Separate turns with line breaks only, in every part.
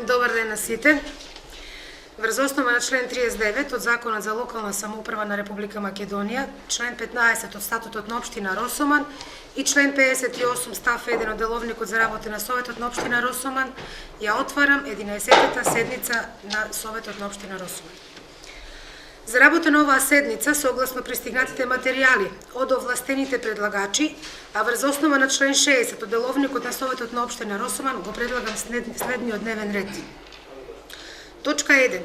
Добар ден на сите. Врз основа на член 39 од Законот за локална самоуправа на Република Македонија, член 15 од Статутот на општина Росоман и член 58 став 1 од Деловникот за работа на Советот на општина Росоман, ја отварам 11-та седница на Советот на општина Росоман. За работа на оваа седница, согласно пристигнатите материјали од овластените предлагачи, а врз основа на член 60 од Деловникот на Советот на општина Росоман, го предлагам следниот дневен ред. Точка 1.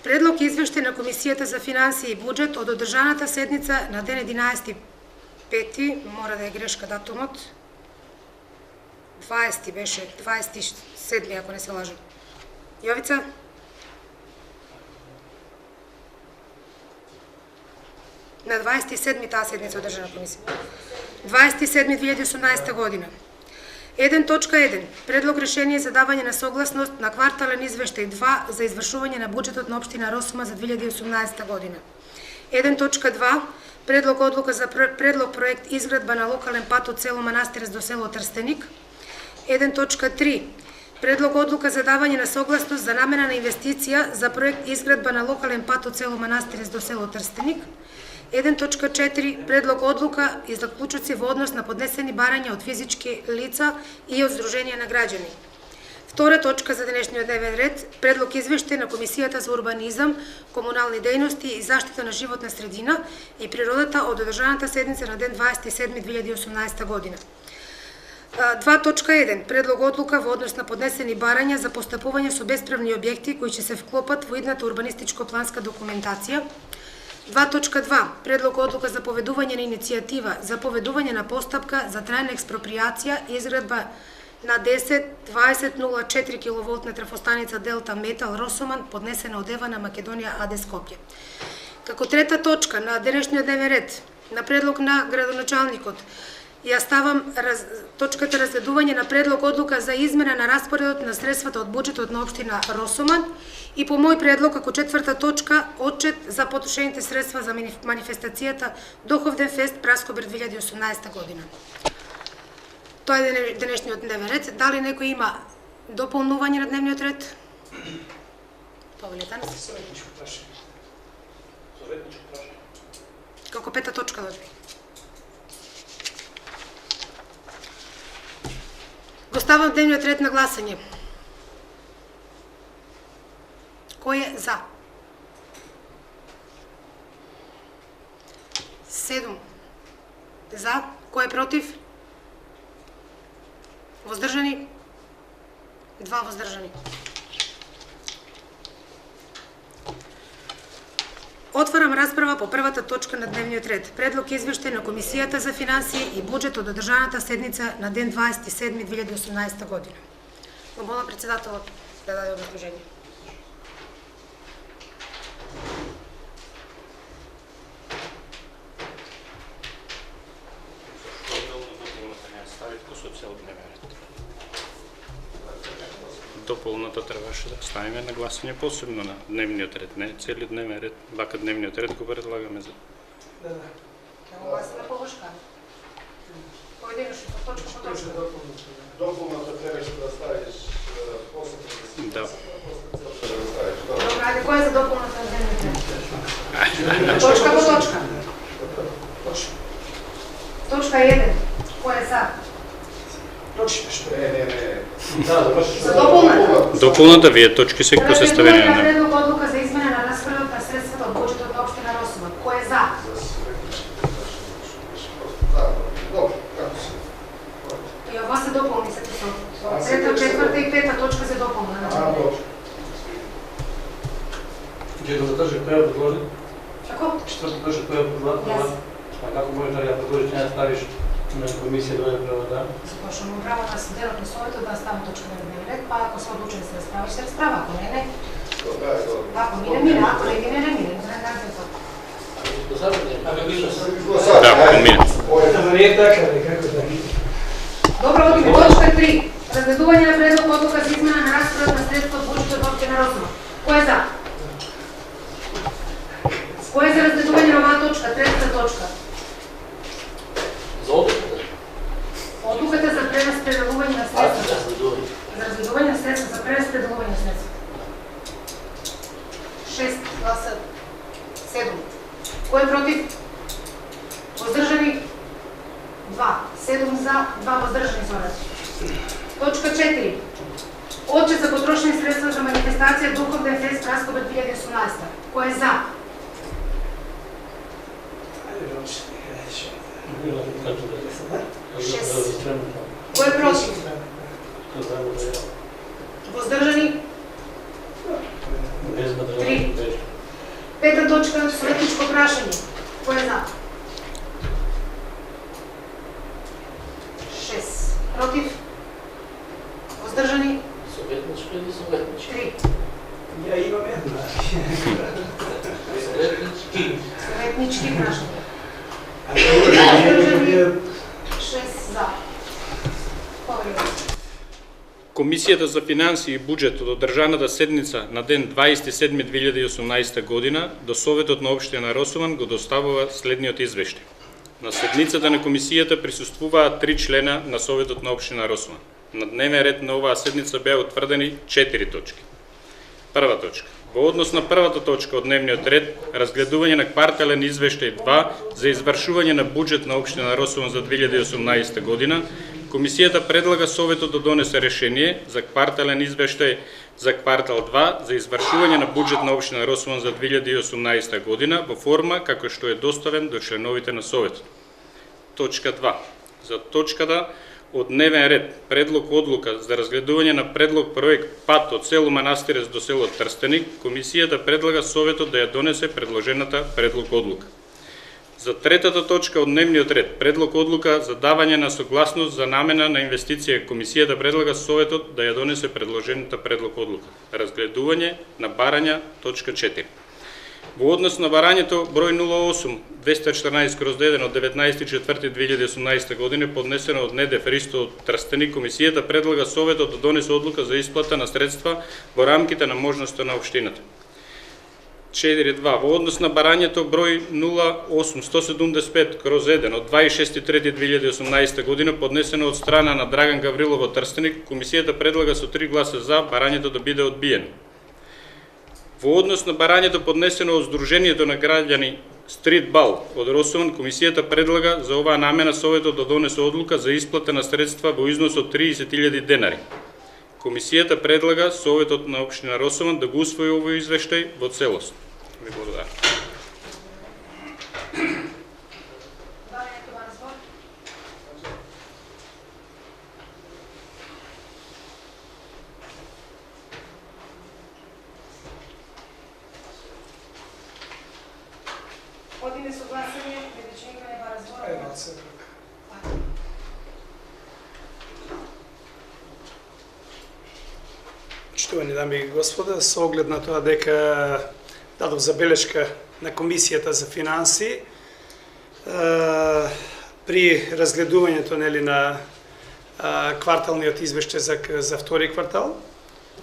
Предлог извештај на Комисијата за финансии и буџет од одржаната седница на ден 11.5. Мора да е грешка датумот. 20 беше, 27 ако не се лажам. Јовица? На 27 таа седница одржана комисија. 27.2018 година. 1.1. Предлог решение за давање на согласност на квартален извештај 2 за извршување на буџетот на општина Росома за 2018 година. 1.2. Предлог одлука за предлог проект изградба на локален пат од село Манастирец до село Трстеник. 1.3. Предлог одлука за давање на согласност за намена на инвестиција за проект изградба на локален пат од село Манастирец до село Трстеник. 1.4. Предлог одлука и заклучоци во однос на поднесени барања од физички лица и од здруженија на граѓани. Втора точка за денешниот дневен ред, предлог извештај на Комисијата за урбанизам, комунални дејности и заштита на животна средина и природата од одржаната седница на ден 27.2018 година. 2.1. Предлог одлука во однос на поднесени барања за постапување со бесправни објекти кои ќе се вклопат во идната урбанистичко-планска документација. 2.2. Предлог одлука за поведување на иницијатива за поведување на постапка за трајна експроприација и изградба на 10.20.04 киловолтна трафостаница Делта Метал Росоман, поднесена од Ева на Македонија АД Скопје. Како трета точка на денешниот дневен ред, на предлог на градоначалникот, ја ставам точката разгледување на предлог одлука за измена на распоредот на средствата од буџетот на општина Росоман и по мој предлог како четврта точка отчет за потрошените средства за манифестацијата Духовден фест Праскобер 2018 година. Тоа е денешниот дневен ред. Дали некој има дополнување на дневниот ред? Повелете нас.
Советничко прашање.
Како пета точка дојде. Го ставам дневниот ред на гласање. Кој е за? 7 за. Кој е против? Воздржани? 2 воздржани. Отварам расправа по првата точка на дневниот ред. Предлог извештај на Комисијата за финансии и буџет од одржаната седница на ден 27.2018 година. Го молам председателот да даде образложение.
Дополната требаше да ставиме на гласање посебно на дневниот ред, не целиот дневен ред, вака дневниот ред го предлагаме за.
Да. Нема гласаме површка. Поединечно, точка по точка.
Дополната требаше да ставиш посебно.
Да.
Добре, ајде, кој е за дополната на дневниот ред? Точка по точка. Точка 1. Кој е за?
Прочиташ. Не.
За дополната?
Дополната вие точки се како се ставени на дневниот.
Предлог одлука за измена на распоредот на средствата од буџетот на општина Росоман. Кој е за?
Добро, како се?
И ова се дополни се со трета, четврта и пета точка се дополнена.
Добро.
Ќе го задржи која предложи?
Како?
Четврта точка која предложи? А како можеш да ја предложиш, не ја ставиш на комисија да ја превода?
Започнемо право да се делат на Советот да става точка на дневен ред, па ако се одлучи да се расправи, се расправа, ако не. Ако мине, ако не мине, не мине.
Да, помине.
Ама не е така, како да.
Добро, одиме точка 3. Разгледување на предлог одлука за измена на распоред на средства од буџетот на општина Росома. Кој е за? Кој е за разгледување на оваа точка, третата точка?
За одлуката?
Одлуката за прераспределување на средства. За разгледување на средства, за прераспределување на средства. Кој е против? Воздржани? 2. 7 за, 2 воздржани се. Точка 4. Отчет за потрошени средства за манифестација Духовен фест Праскобе 2018. Кој е за? Кој е против? Воздржани? 3. Пета точка, советничко прашање. Кој е за? 6. Против? Воздржани?
Советничко или советнички?
3.
Ја имам една.
Советнички.
Советнички прашања. 6 за. Повреда.
Комисијата за финансии и буџет од одржаната седница на ден 27.2018 година до Советот на општина Росован го доставува следниот извештај. На седницата на комисијата присуствуваат 3 члена на Советот на општина Росован. На дневен ред на оваа седница беа утврдени 4 точки. Прва точка. Во однос на првата точка од дневниот ред, разгледување на квартален извештај 2 за извршување на буџет на општина Росован за 2018 година, комисијата предлага Советот да донесе решение за квартален извештај за квартал 2 за извршување на буџет на општина Росован за 2018 година во форма како што е доставен до членовите на Советот. Точка 2. За точката од дневен ред, предлог одлука за разгледување на предлог проект пат од село Манастирец до село Трстеник, комисијата предлага Советот да ја донесе предложената предлог одлука. За третата точка од дневниот ред, предлог одлука за давање на согласност за намена на инвестиција, комисијата предлага Советот да ја донесе предложената предлог одлука. Разгледување на барања, точка 4. Во однос на барањето број 08-214/1 од 19.4.2018 година поднесено од Недев Ристо од Трстеник, комисијата предлага Советот да донесе одлука за исплата на средства во рамките на можноста на општината. 4.2. Во однос на барањето број 08-175/1 од 26.3.2018 година поднесено од страна на Драган Гаврилов од Трстеник, комисијата предлага со 3 гласа за барањето да биде одбиено. Во однос на барањето поднесено од Сдруженијето на граѓани Стрит Бал од Росован, комисијата предлага за оваа намена Советот да донесе одлука за исплата на средства во износ од 30.000 денари. Комисијата предлага Советот на општина Росован да го усвои овој извештај во целост. Ви благодарам.
Одиме со гласање, ведечникот не бара збор.
Почитувани дами и господа, со оглед на тоа дека дадов забелешка на Комисијата за финанси при разгледувањето на кварталниот извештај за втори квартал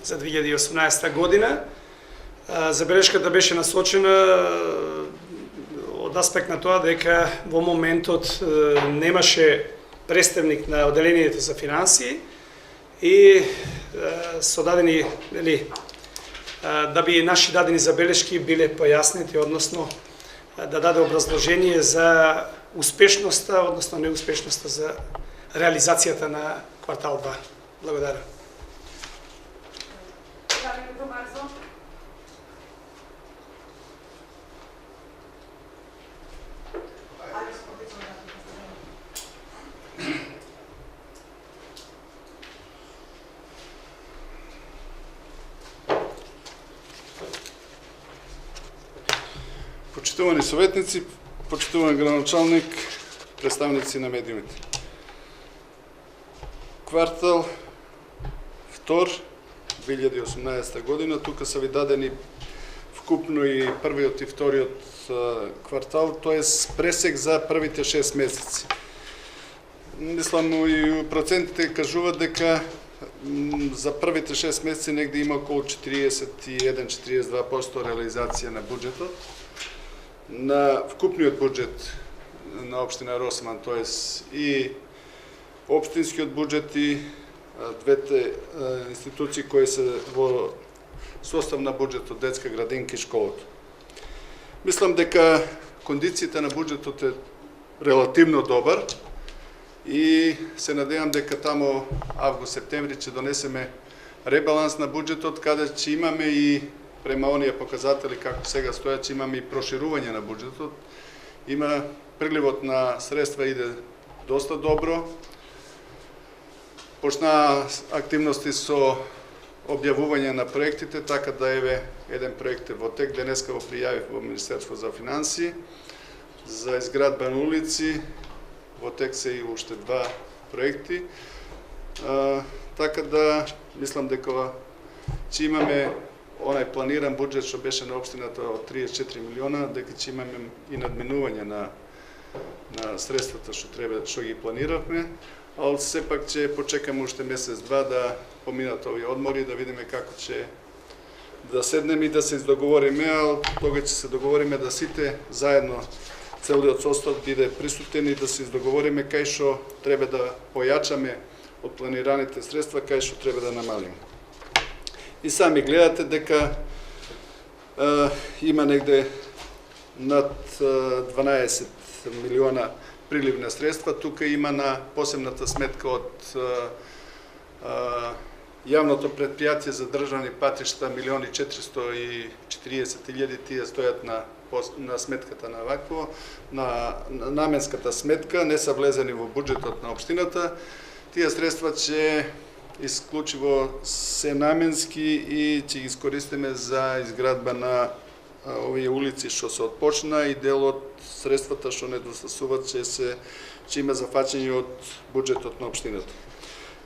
за 2018 година, забелешката беше насочена од аспект на тоа дека во моментот немаше представник на одделението за финансии и со дадени, да би наши дадени забелешки биле појаснети, односно да даде образложение за успешноста, односно неуспешноста за реализацијата на квартал 2. Благодарам.
Почитувани советници, почитуван градоначалник, представници на медиумите. Квартал 2, 2018 година, тука са ви дадени вкупно и првиот и вториот квартал, тоа е пресек за првите 6 месеци. Мислам и процентите кажуваат дека за првите 6 месеци негде има околу 41-42% реализација на буџетот. На вкупниот буџет на општина Росман, тоест и општинскиот буџет и двете институции кои се во состав на буџетот детска градинка и школата. Мислам дека кондицијата на буџетот е релативно добар и се надевам дека тамо август-септември ќе донесеме ребаланс на буџетот, каде ќе имаме и према оние показатели како сега стојат, ќе имаме и проширување на буџетот. Има приливот на средства иде доста добро. Почнаа активности со објавување на проектите, така да еве еден проект е во тек, денеска го пријавив во Министерство за финансии за изградба на улици, во тек се и уште два проекти. Така да мислам дека ќе имаме онај планиран буџет што беше на општината од 34 милиона, дека ќе имаме и надминување на средствата што ги планиравме, ali сепак ќе почекаме уште месец-два да поминат овие одмори, да видиме како ќе да седнеме и да се договориме, а тога ќе се договориме да сите заедно целиот состав биде присутен и да се договориме кај што треба да појачаме од планираните средства, кај што треба да намалиме. И сами гледате дека има негде над 12 милиона прилив на средства. Тука има на посебната сметка од јавното предпријатие за државни патишта 1.440.000, тие стојат на сметката на вакво, на наменската сметка, не са влезени во буџетот на општината. Тие средства ќе исклучиво се наменски и ќе ги искористиме за изградба на овие улици што се отпочна и дел од средствата што недостасуваат ќе има зафачање од буџетот на општината.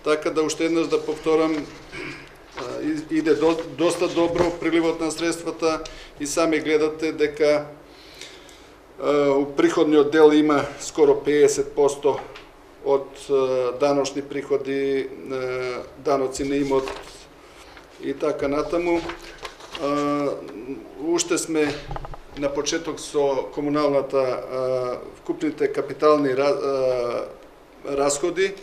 Така да уште еднаш да повторам, иде доста добро приливот на средствата и сами гледате дека у приходниот дел има скоро 50% од даночни приходи, даноци на имот и така натаму. Уште сме на почеток со комуналната вкупните капитални расходи,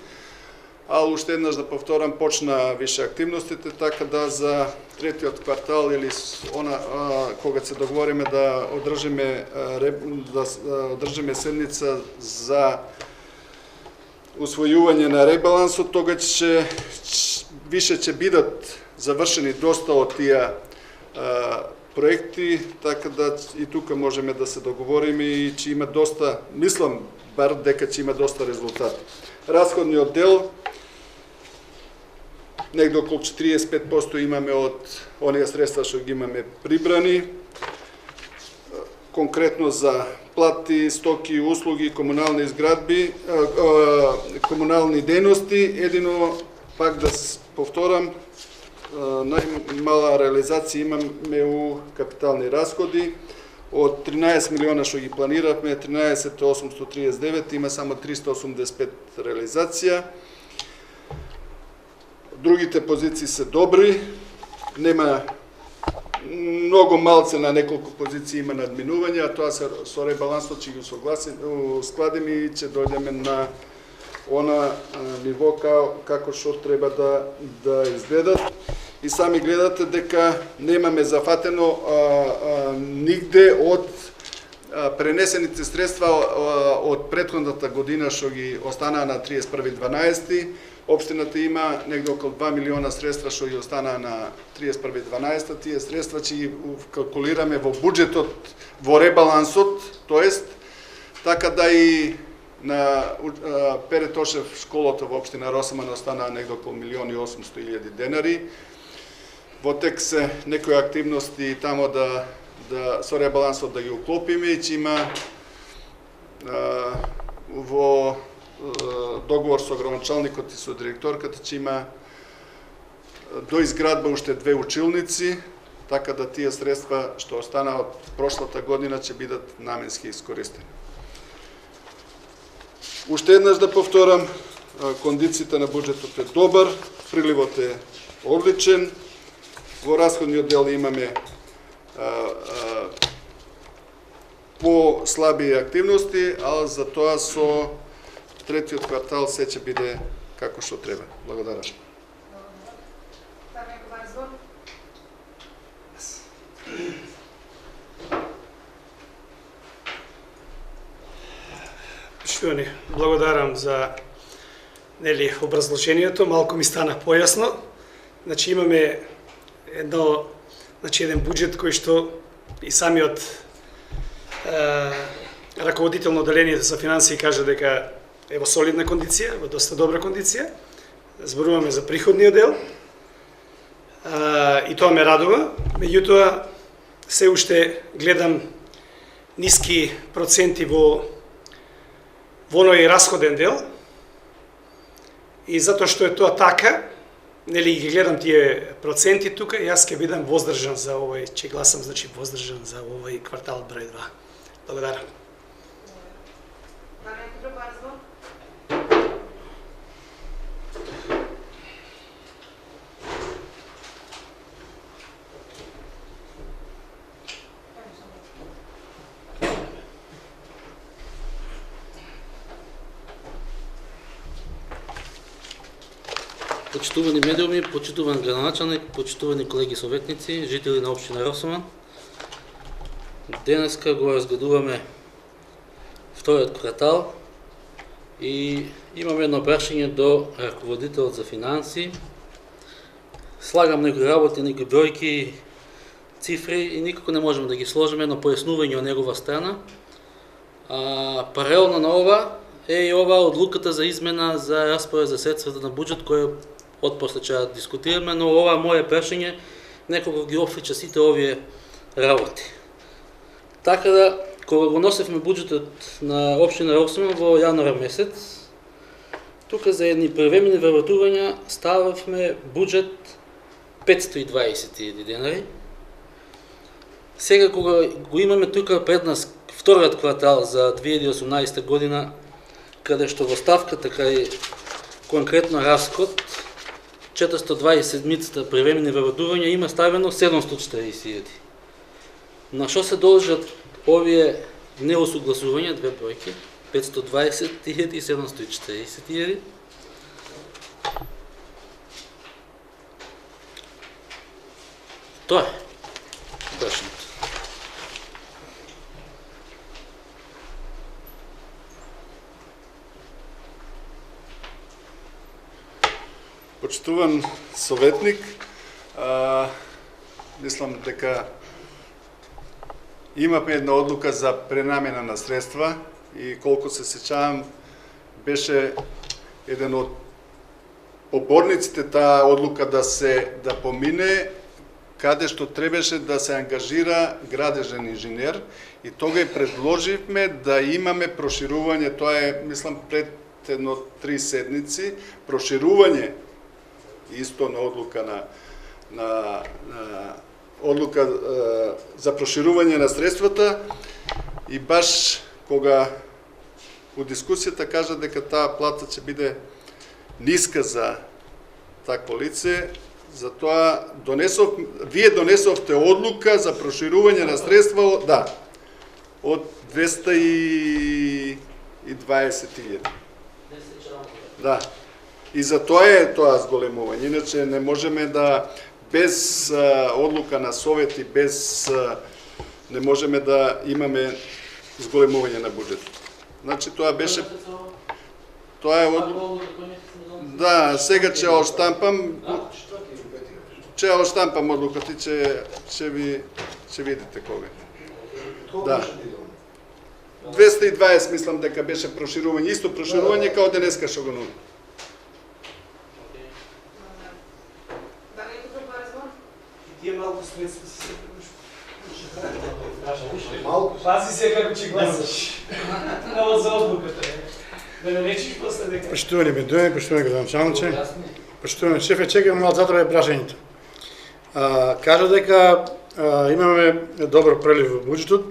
а уште еднаш да повторам, почна више активностите, така да за третиот квартал или кога се договориме да одржиме седница за усвојување на ребалансот, тога више ќе бидат завршени доста од тие проекти, така да и тука можеме да се договориме и ќе има доста, мислам бар дека ќе има доста резултати. Расходниот дел негде околу 45% имаме од оние средства што ги имаме прибрани, конкретно за плати, стоки, услуги, комунални изградби, комунални дејности. Едино пак да повторам, најмала реализација имаме у капитални расходи. Од 13 милиона што ги планиравме, 13.839, има само 385 реализација. Другите позиции се добри, нема многу малце на неколку позиции има надминување, а тоа со ребалансот ќе ги складиме и ќе дојдеме на она ниво како што треба да изгледат. И сами гледате дека немаме зафатено нигде од пренесените средства од претходната година што ги останаа на 31.12. Општината има негде околу 2 милиона средства што ги останаа на 31.12. Тие средства ќе ги калкулираме во буџетот, во ребалансот, тоест така да и на Пере Тошев школата во општина Росоман останаа негде околу 1.800.000 денари. Во тек се некои активности тамо да со ребалансот да ги уклопиме и ќе има во договор со градоначалникот и со директорката ќе има до изградба уште 2 училници, така да тие средства што останаа од прошлата година ќе бидат наменски искористени. Уште еднаш да повторам, кондицијата на буџетот е добар, приливот е одличен, во расходниот дел имаме по-слаби активности, а за тоа со третиот квартал се ќе биде како што треба. Благодарам.
Почитувани, благодарам за образложението, малку ми стана појасно. Значи имаме еден буџет кој што и самиот раководител на оделението за финансии кажа дека е во солидна кондиција, во доста добра кондиција. Зборуваме за приходниот дел. И тоа ме радува. Меѓутоа, се уште гледам ниски проценти во оној расходен дел. И затоа што е тоа така, ги гледам тие проценти тука, и јас ќе бидам воздржан за овој, ќе гласам, значи воздржан за овој квартал број 2. Благодарам.
Почитувани медиуми, почитуван градоначалник, почитувани колеги советници, жители на општина Росоман. Денеска го разгледуваме вториот квартал и имаме едно прашање до раководителот за финансии. Слагам некои работи, некои бројки, цифри и никако не можеме да ги сложиме, едно појаснување од негова страна. Паралелно на ова е и ова одлуката за измена за распоред за средствата на буџет, која отпосле ќе дискутираме, но ова моје прашање некако ги офлича сите овие работи. Така да, кога го носевме буџетот на општина Росоман во јануар месец, тука за едни превремени вработувања стававме буџет 520.000 денари. Сега кога го имаме тука пред нас вториот квартал за 2018 година, каде што во ставката кај конкретно расход 427 превремени вработувања има ставено 740.000. На што се должат овие неосугласувања, две бројки, 520.000 и 740.000? Тоа е прашањето.
Почитуван советник, мислам дека имаме една одлука за пренамена на средства и колку се сеќавам беше еден од поборниците таа одлука да помине каде што требаше да се ангажира градежен инженер и тога и предложивме да имаме проширување, тоа е мислам пред едно 3 седмици, проширување исто на одлука на одлука за проширување на средствата и баш кога у дискусијата кажа дека таа плата ќе биде ниска за такво лице, затоа вие донесовте одлука за проширување на средства од 220.000. Да. И за тоа е тоа зголемување. Иначе не можеме да без одлука на совет и без не можеме да имаме зголемување на буџет. Значи тоа беше тоа е да, сега ќе оштампам одлуката и ќе видите кога. Да. 220 мислам дека беше проширување, исто проширување као денеска што го нуди.
Тие малку средства се малку. Пази се како ќе гласаш. Ново за одлуката. Да не речиш после дека.
Почитувани медиуми, почитувани градоначалниче, почитувани шефе, чекаме малку затоа е прашањето. Кажа дека имаме добар прелив во буџетот.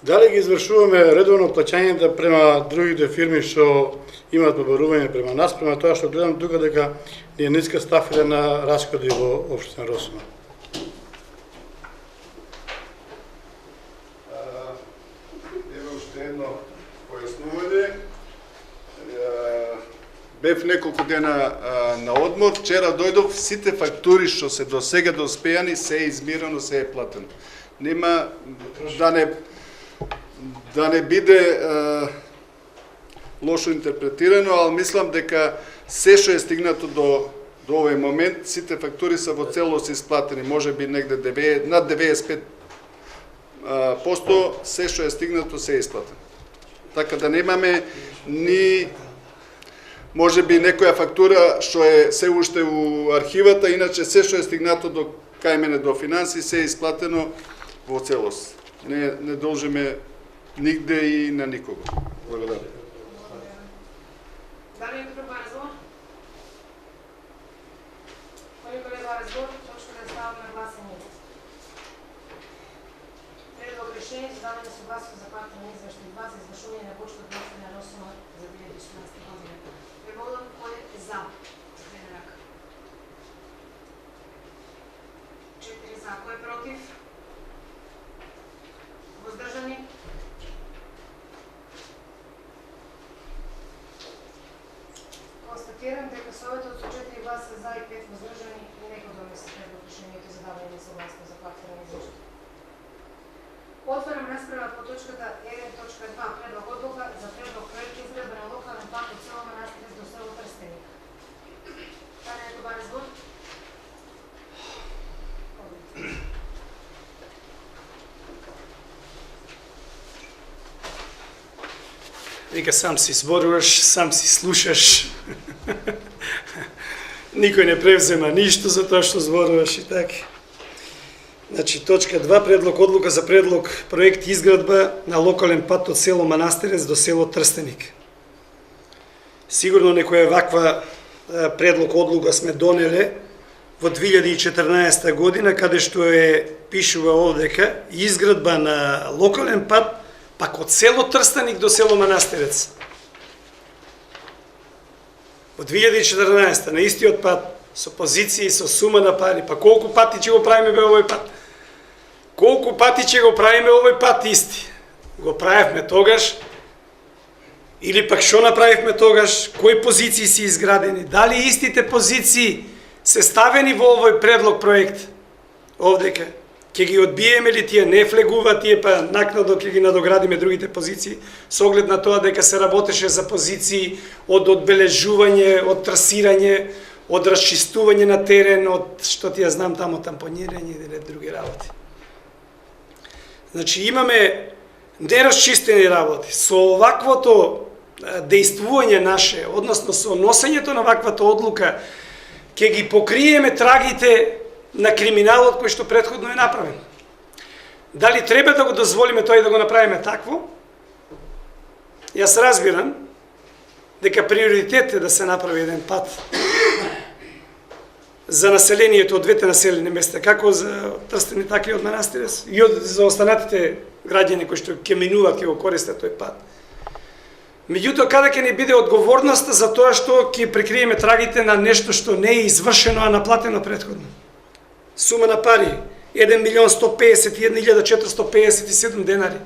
Дали ги извршуваме редовно плаќањата према другите фирми што имаат побарување према нас, према тоа што гледам тука дека ни е ниска ставка на расходи во општина Росоман.
Бев неколку дена на одмор, вчера дојдов, сите фактури што се до сега доспејани се е измирено, се е платено. Нема да не биде лошо интерпретирано, ал мислам дека се што е стигнато до овој момент, сите фактури се во целост исплатени, може би негде над 95% се што е стигнато се е исплатено. Така да немаме ни може би некоја фактура што е се уште у архивата, иначе се што е стигнато до кај мене до финанси се е исплатено во целост. Не должиме нигде и на никого. Благодарам.
Дали е друг разговор? Кој е разговор? Точка да ставам на гласање. Предлог решение за давање согласност за платење извештај 2 за извршување на буџетот на општина Росума за 2016 година. Преводам кој е за? Дигне рака. 4 за. Кој е против? Воздржани? Констатирам дека Советот со 4 гласа за и 5 воздржани не го донесе предлог решението за давање на согласност за платење извештај. Отварам расправа по точката 1.2 предлог одлука за предлог проект изградба на локален план од село Манастирец до село Трстеник. Дали некој ба разбор?
Вика, сам си зборуваш, сам си слушаш. Никој не превзема ништо за тоа што зборуваш и така. Значи, точка 2, предлог одлука за предлог проект изградба на локален пат од село Манастирец до село Трстеник. Сигурно некоја ваква предлог одлука сме донеле во 2014 година, каде што пишува овдека изградба на локален пат пак од село Трстеник до село Манастирец. Во 2014 на истиот пат, со позиции, со сума на пари, па колку пати ќе го правиме овој пат? Колку пати ќе го правиме овој пат исти? Го правевме тогаш, или пак што направивме тогаш, кои позиции се изградени, дали истите позиции се ставени во овој предлог проект, овдека, ќе ги одбиеме ли тие, не влегуваат тие, па накнадо ќе ги надоградиме другите позиции, со оглед на тоа дека се работеше за позиции од одбележување, од трасирање, од расчистување на терен, од што ти ја знам тамо тампонирање или други работи. Значи имаме нерасчистени работи. Со оваквото дејствување наше, односно со носењето на ваквата одлука, ќе ги покриеме трагите на криминалот кој што претходно е направен. Дали треба да го дозволиме тој да го направиме такво? Јас разбирам дека приоритет е да се направи еден пат за населението од двете населени места, како за Трстеник, така и од Манастирец, и за останатите граѓани кои што ќе минуваат, ќе го користат тој пат. Меѓутоа, каде ќе ни биде одговорноста за тоа што ќе прикриеме трагите на нешто што не е извршено, а наплатено претходно? Сума на пари 1.151.457 денари.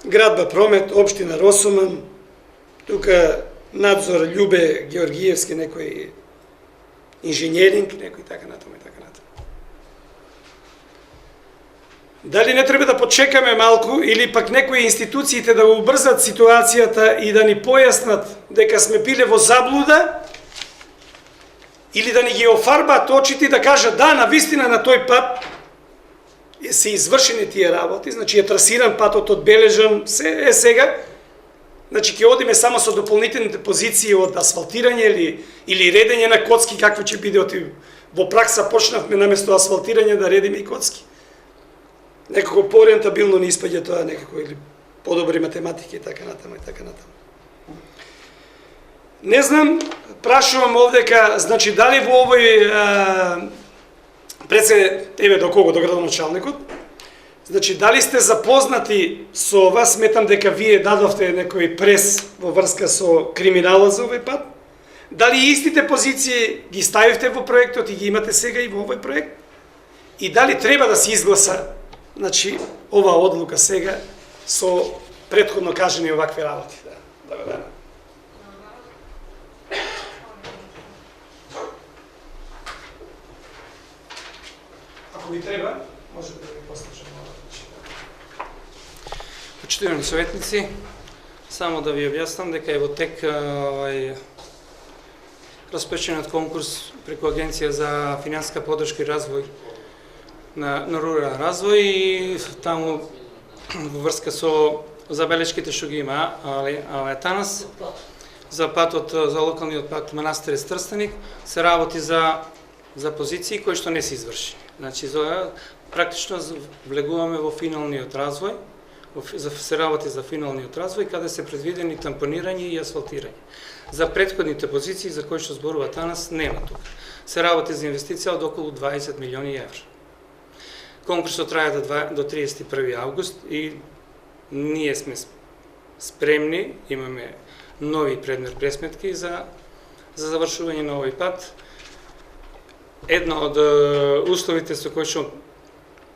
Градба Промет, општина Росуман, тука надзор Љубе Георгиевски, некој инженеринг, некој така натаму и така натаму. Дали не треба да почекаме малку или пак некои институциите да убрзат ситуацијата и да ни појаснат дека сме биле во заблуда, или да ни ги офарбаат очите и да кажат да, навистина на тој пат се извршени тие работи, значи е трасиран патот, одбележан, се е сега, значи ќе одиме само со дополнителните позиции од асфалтирање или редење на коцки, какво ќе биде во пракса почнавме наместо асфалтирање да редиме и коцки. Некако порентабилно ни испаѓа тоа, некако или подобри математики и така натаму и така натаму. Не знам, прашувам овдека, значи дали во овој еве до кого, до градоначалникот, значи дали сте запознати со ова, сметам дека вие дадовте некој прес во врска со криминалот за овој пат, дали истите позиции ги ставивте во проектот и ги имате сега и во овој проект, и дали треба да се изгласа, значи, ова одлука сега со претходно кажани овакви работи. Благодарам. Ако ви треба, може да ви послушам.
Почитувани советници,
Само да ви објаснам дека е во тек распеченат конкурс преку Агенција за финансиска поддршка и развој на рурален развој и таму во врска со забелешките што ги има Атанас за патот, за локалниот пат Манастирец Трстеник се работи за позиции кои што не се изврши. Значи практично влегуваме во финалниот развој, се работи за финалниот развој каде се предвидени тампонирање и асфалтирање. За претходните позиции за кои што зборува Атанас нема тука. Се работи за инвестиција од околу 20 милиони евра. Конкурсот трае до 31 август и ние сме спремни, имаме нови предмет пресметки за завршување на овој пат. Едно од условите со кои што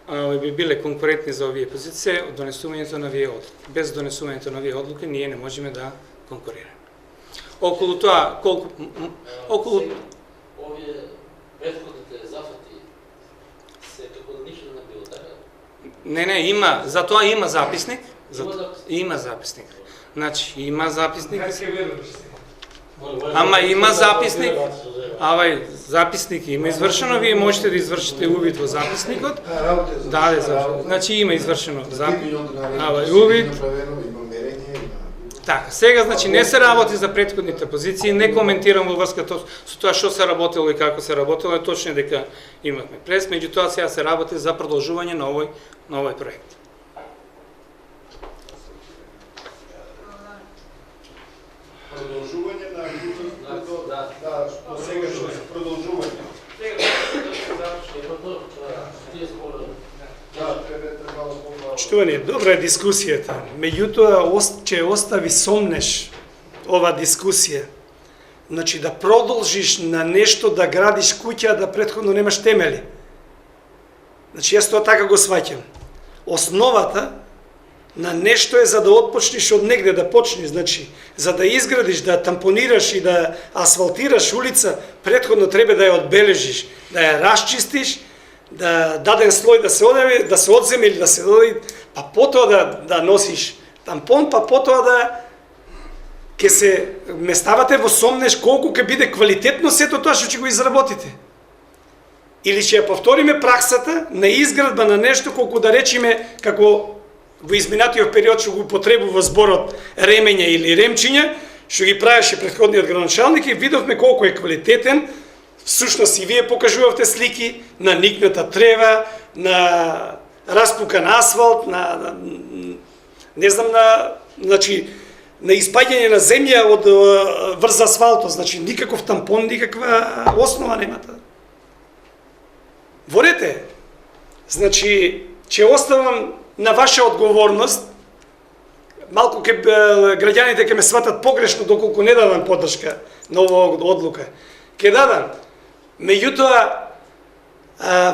би биле конкурентни за овие позиции од донесувањето на овие одлуки. Без донесувањето на овие одлуки ние не можеме да конкурираме. Околу тоа,
Овие претходните зафати се како да ништо не било така?
Не, има, за тоа има записник. Има записник. Значи, има записник. Ама има записник. Записник има извршено, вие можете да извршите увид во записникот. Да, значи има извршено увид. Така, сега значи не се работи за претходните позиции, не коментирам во врска со тоа што се работело и како се работело, точно дека имавме прес, меѓутоа сега се работи за продолжување на овој проект.
Продолжување на до сегашно продолжување.
Почитувани, добра е дискусијата. Меѓутоа, ќе остави сомнеш ова дискусија. Значи, да продолжиш на нешто, да градиш куќа, да претходно немаш темели. Значи, јас тоа така го сваќам. Основата на нешто е за да отпочнеш од негде, да почнеш. Значи, за да изградиш, да тампонираш и да асфалтираш улица, претходно треба да ја одбележиш, да ја расчистиш, да даден слој да се одземе или да се додаде, па потоа да носиш тампон, па потоа ќе се ставате во сомнеш колку ќе биде квалитетно сето тоа што ќе го изработите. Или ќе ја повториме праксата на изградба на нешто колку да речиме како во изминатиот период што го потребува зборот ремења или ремчиња, што ги правеше претходниот градоначалник и видовме колку е квалитетен. Всушност и вие покажувавте слики на никната трева, на распукан асфалт, значи на испаѓање на земја од врз асфалтот, значи никаков тампон, никаква основа немате. Ворете, значи ќе оставам на ваша одговорност, малку граѓаните ќе ме сватат погрешно доколку не дадам поддршка на оваа одлука. Ќе дадам. Меѓутоа,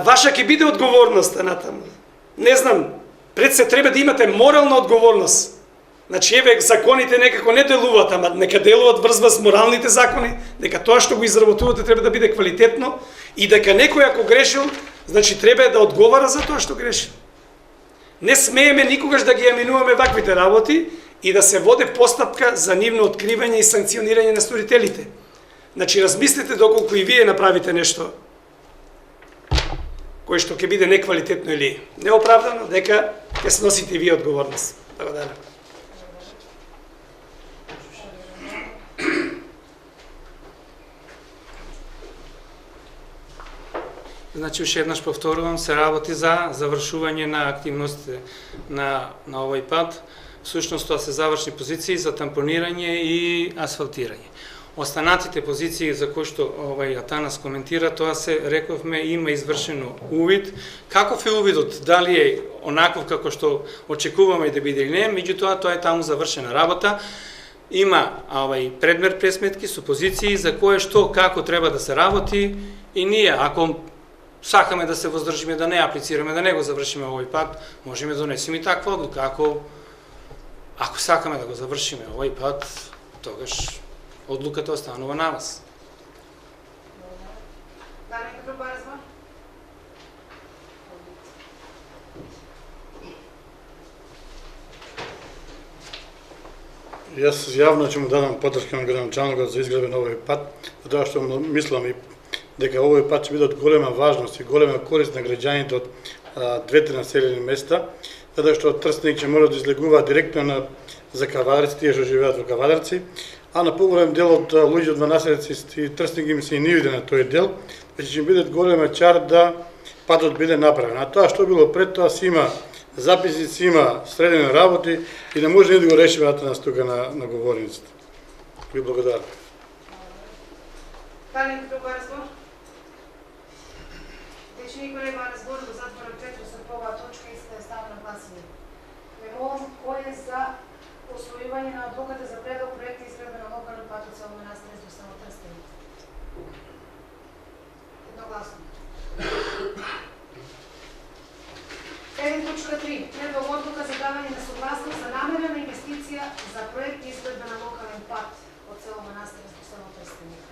ваша ќе биде одговорноста натаму. Не знам, пред се треба да имате морална одговорност. Значи, еве, законите некако не делуваат, ама нека делуваат врз моралните закони, дека тоа што го изработувате треба да биде квалитетно и дека некој ако грешил, значи треба да одговара за тоа што грешил. Не смееме никогаш да ги аминуваме ваквите работи и да се воде постапка за нивно откривање и санкционирање на сторителите. Значи, размислете доколку и вие направите нешто кој што ќе биде неквалитетно или неоправдано, дека ќе сносите и вие одговорност. Благодарам. Значи, уште еднаш повторувам, се работи за завршување на активностите на овој пат. Всушност, тоа се завршни позиции за тампонирање и асфалтирање. Останатите позиции за кои што Атанас коментира, тоа се рековме има извршено увид. Каков е увидот? Дали е онаков како што очекуваме да биде или не, меѓутоа тоа е таму завршена работа. Има предмет пресметки со позиции за кое што како треба да се работи и ние ако сакаме да се воздржиме, да не аплицираме, да не го завршиме овој пат, можеме да донесеме и таква одлука. Ако сакаме да го завршиме овој пат, тогаш одлуката останува на вас.
Јас јавно ќе му дадам поддршка на градоначалникот за изградба на овој пат, затоа што мислам и дека овој пат ќе биде од голема важност и голема корист на граѓаните од двете населени места, затоа што Трстеник ќе мора да излегува директно за Кавадарци, тие што живеат во Кавадарци, а на поголем дел од луѓе од населници и Трстеник им се и нивиде на тој дел, ќе биде голема чар да патот биде направен. А тоа што било пред тоа си има записници, има средени работи и не може да го решиме нас тука на говорницата. Ви благодарам.
Дали друг разбор? Дече никој нема разбор, го затворам претресот по оваа точка и се става на гласање. Ме молам, кој е за усвојување на одлуката за предлог проекти изградба на локален пат од село Манастир до село Трстеник? Едногласно. 7.3. Предлог одлука за давање на согласност за намерена инвестиција за проект изградба на локален пат од село Манастир до село Трстеник.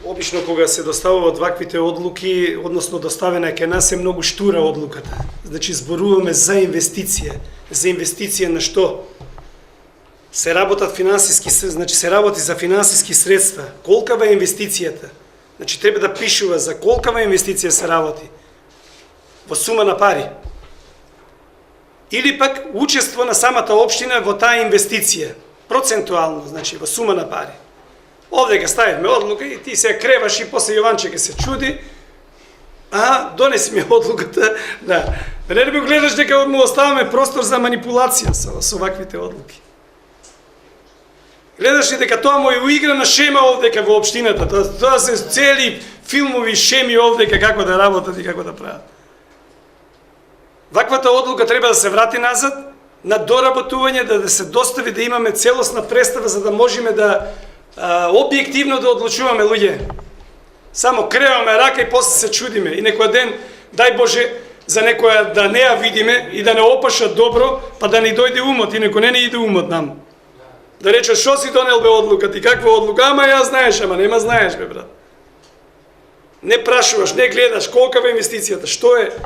Обично кога се доставуваат ваквите одлуки, односно доставена е кај нас е многу штура одлуката. Значи зборуваме за инвестиција. За инвестиција на што? Се работат финансиски, значи се работи за финансиски средства. Колкава е инвестицијата? Значи треба да пишува за колкава инвестиција се работи. Во сума на пари. Или пак учество на самата општина во таа инвестиција. Процентуално, значи во сума на пари. Овде га ставивме одлука и ти се креваш и после Јованче ке се чуди. Донеси ми одлуката. Да. Не би гледаш дека му оставаме простор за манипулација со ваквите одлуки. Гледаш ли дека тоа му е уиграна шема овдека во општината. Тоа се цели филмови шеми овдека како да работат и како да прават. Ваквата одлука треба да се врати назад, на доработување, да се достави, да имаме целосна представа, за да можеме да објективно да одлучуваме луѓе. Само креваме рака и после се чудиме. И некој ден, дај Боже, за некоја да не ја видиме и да не опаша добро, па да ни дојде умот, и некој не иде умот нам. Да рече, шо си донел бе одлука, ти каква одлука? Ама ја знаеш, ама нема знаеш бе, брат. Не прашуваш, не гледаш, колка бе инвестицијата, што е?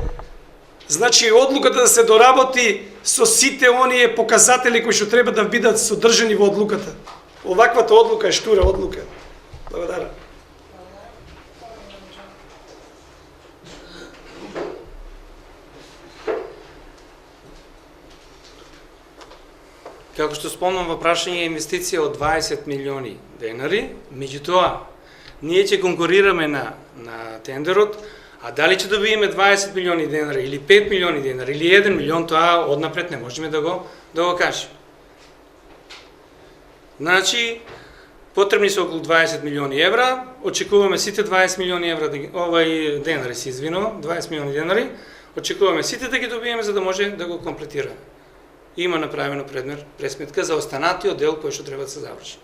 Значи, одлуката да се доработи со сите оние показатели кои што треба да бидат содржани во одлуката. Оваквата одлука е штура одлука. Благодарам.
Како што спомнам во прашање, инвестиција од 20 милиони денари, меѓутоа ние ќе конкурираме на тендерот, а дали ќе добиеме 20 милиони денари или 5 милиони денари или 1 милион, тоа однапред не можеме да го кажеме. Значи, потребни се околу 20 милиони евра, очекуваме сите 20 милиони евра, денари се извинувам, 20 милиони денари, очекуваме сите да ги добиеме за да може да го комплетираме. Има направено пресметка за останатиот дел кој што треба да се заврши.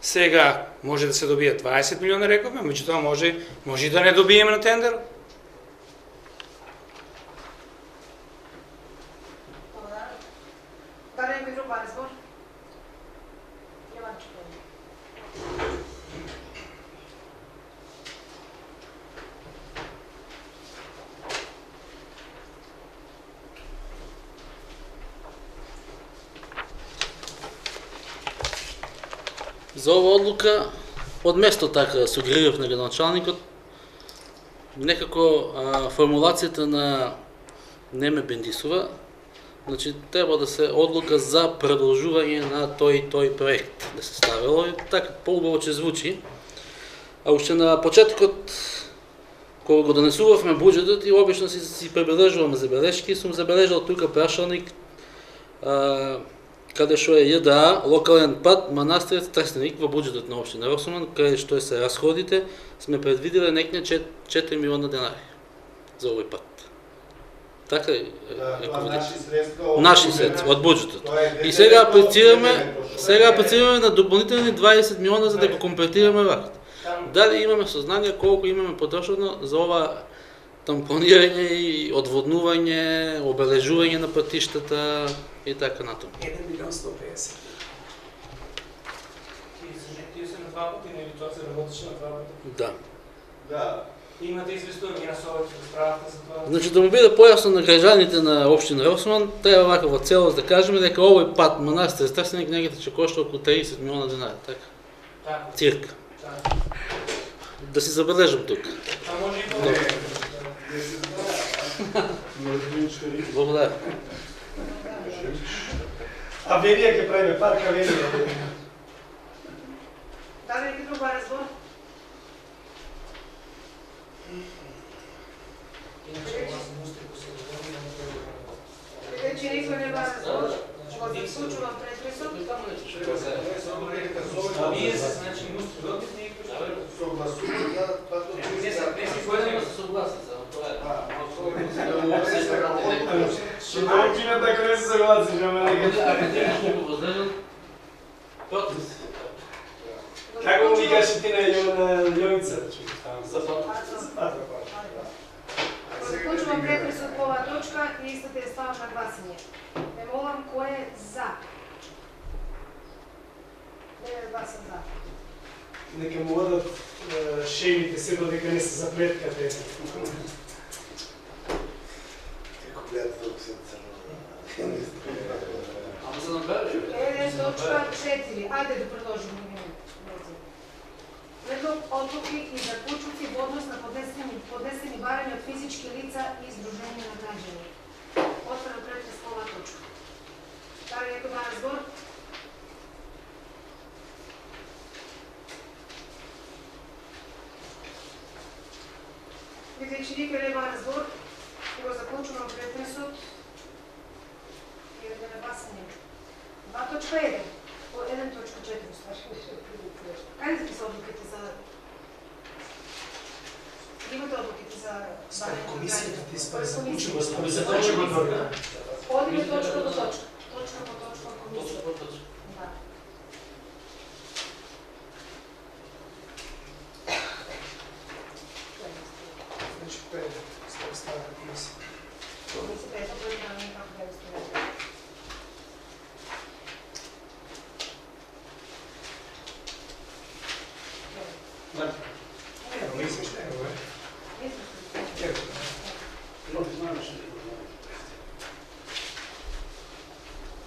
Сега може да се добие 20 милиона, рековме, меѓутоа може и да не добиеме на тендер.
Дали некој друг разбор?
За ова одлука, од место така сугерирав на градоначалникот, некако формулацијата не ме бендисува, значи треба да се одлука за продолжување на тој проект да се ставило и така поубаво ќе звучи. А уште на почетокот, кога го донесувавме буџетот и обично си пребележувам забелешки, сум забележал тука прашалник каде што е ЈДА, локален пат Манастир Трстеник во буџетот на општина Росуман, каде што се расходите, сме предвидиле некне 4 милиона денари за овој пат. Така е. Наши средства од буџетот. И сега апlicirаме на дополнителни 20 милиона за да го комплетираме вакот. Дали имаме сознание колку имаме потрошено за ова тампонирање и одводнување, обележување на патиштата и така натаму.
1 милион 150.
Тие се на два пати, или тоа се работеше на два пати?
Да.
Да,
Имате известуване на Совет, справка за това.
Значи да му биде појасно на граѓаните на општина Росман, треба вака во целост да кажеме дека овој пат манастир Трстеник негите ќе кошта околу 30 милиона денари, така?
Така.
Цирка.
Така.
Да си забележам тук.
А може и повече.
Благодаря.
Авенија ќе правиме, парк авенија.
Да ли друг разговор? Вече никой не разговор. Го случува претресот.
Вие се значи мусте добитни. Не си
Поедемо се согласен за тоа е.
Ще научиме така не се съгласиш, ама нека.
Академично го возделен. Против.
Како ми кажеш ти на Јовица?
Заклучувам претресот по оваа точка и истата е ставам на гласање. Ме молам кој е за. Не е гласам за.
Нека му одат шемите се додека не се заплеткате.
Како гледате да се црно.
Ама се набереш.
1.4. Ајде да продолжиме. Предлог одлуки и заклучоци во однос на поднесени барања од физички лица и издруженија на граѓани. Отворен претрес по оваа точка. Да ли некој да разговор? Бидејќи никој нема разговор, го заклучувам претресот и да не басање. 2.1. По 1.4 стварно. Каде се одлуките за... Имате одлуките за...
Комисијата ти спари
Комисија.
заклучува добро.
Одиме точка по точка. Точка по точка комисија. Да.
Значи, става комисија.
Комисија е тоа да не како да стои.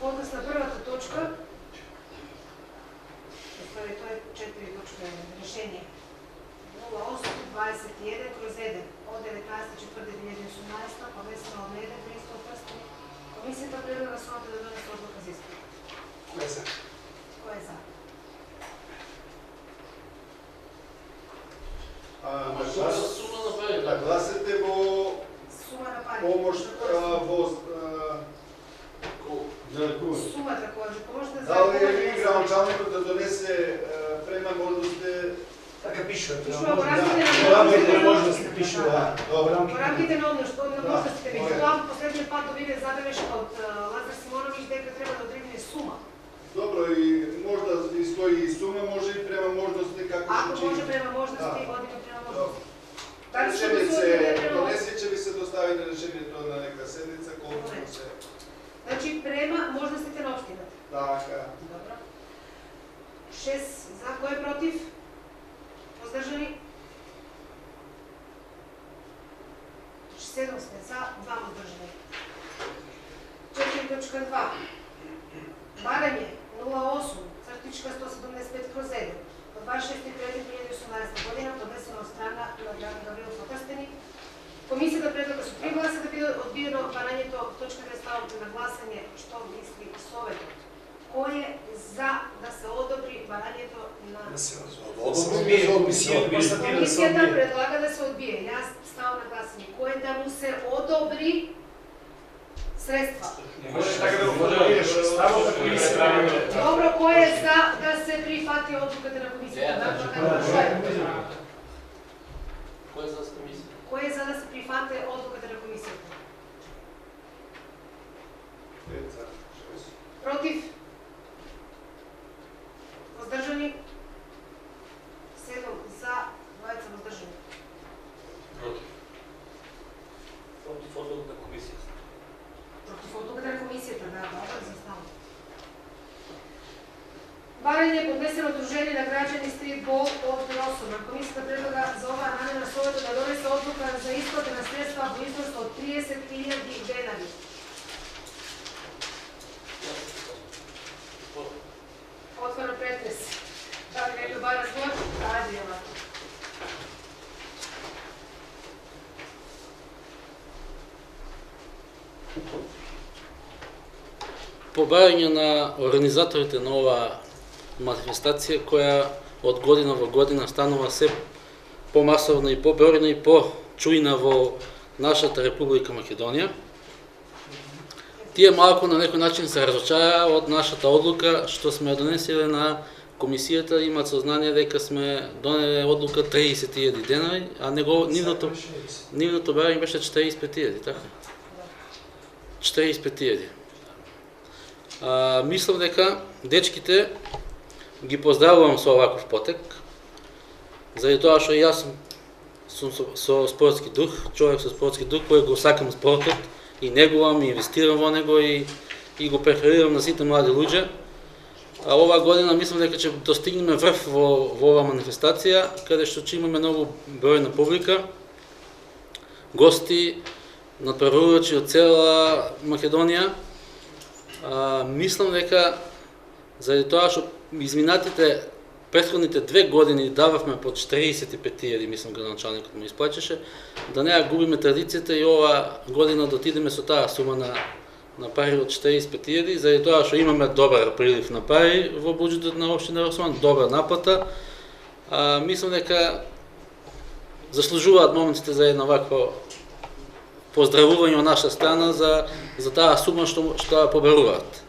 Отказ на првата точка, тоа е 4.1 решение 0821/1 од 19.4.2018, поднесено од Леде, 300 прстени. Комисијата предлага сумата да донесе одлука за испит.
Кој е за?
Кој е за?
Нагласете во
Сума на пари.
помош во
Сумата која ќе помоште за...
дали е градоначалникот да донесе према можности.
Така пишува.
Пишува во рамките
Во рамките на
на
можности пишува.
Добро.
Во рамките на можностите, меѓутоа последниот пат добиве забелешка од Лазар Симоновиќ дека треба да одредиме сума.
Добро, и можда и стои и сума, може и према можности како
Ако
што
може
чини.
према можности,
Да.
одиме према
Добро.
можности. Дали што
Решение
гласувате да
се
према
донесе, ќе ви се достави на решението на нека седница, колку ќе се...
Значи према можностите на општината.
Така.
Добро. 6 за, кој е против? Воздржани? 7 сме за, 2 воздржани. 4.2. Барање 08/175/1 од 26.3.2018 година, поднесено од страна на град Гаврил Фотърстеник. Комисијата предлага со 3 гласа да биде одбиено барањето, точка 2 ставот на гласање, што мисли Советот. Кој е за да се одобри барањето на... Комисијата предлага да се одбие. Јас ставам на гласање. Кој е да му се одобри средства?
Не можеш така да го формулираш. Ставот на комисија.
Добро, кој е за да се прифати одлуката на комисијата?
Кој е за комисија?
Кој е за да се прифате одлуката на комисијата? Против? Воздржани? 7 за, 2 воздржани.
Против. Против одлуката на комисијата.
Против одлуката на комисијата, да, добро, заставам. Барање поднесено од Дружение на граѓани Стритбол од Росоман. Комисијата предлага за оваа на Советот да донесе одлука за исплата на средства во износ од 30.000 денари. Отворен претрес. Дали не љуба разговор? Ајде, јава.
По барање на организаторите на оваа манифестација, која од година во година станува се помасовна и побројна и почујна во нашата Република Македонија, тие малку на некој начин се разочараа од нашата одлука што сме донеселе на комисијата, имаат сознание дека сме донеле одлука 30.000 денари, а нивното барање беше 45.000, така? 45.000. Мислам дека дечките ги поздравувам со оваков потек, заради тоа што јас сум со спортски дух, човек со спортски дух, кој го сакам спортот и негувам, и инвестирам во него и го преферирам на сите млади луѓе. А оваа година мислам дека ќе достигнеме врв во оваа манифестација, каде што ќе имаме многу бројна публика, гости, надпреварувачи од цела Македонија. Мислам дека заради тоа што изминатите претходните 2 години дававме под 45.000, мислам градоначалникот му исплачеше, да не ја губиме традицијата и ова година да отидеме со таа сума на пари од 45.000, заради тоа што имаме добар прилив на пари во буџетот на општина Росман, добра наплата. Мислам дека заслужуваат моментите за едно вакво поздравување од наша страна за таа сума што ја побаруваат.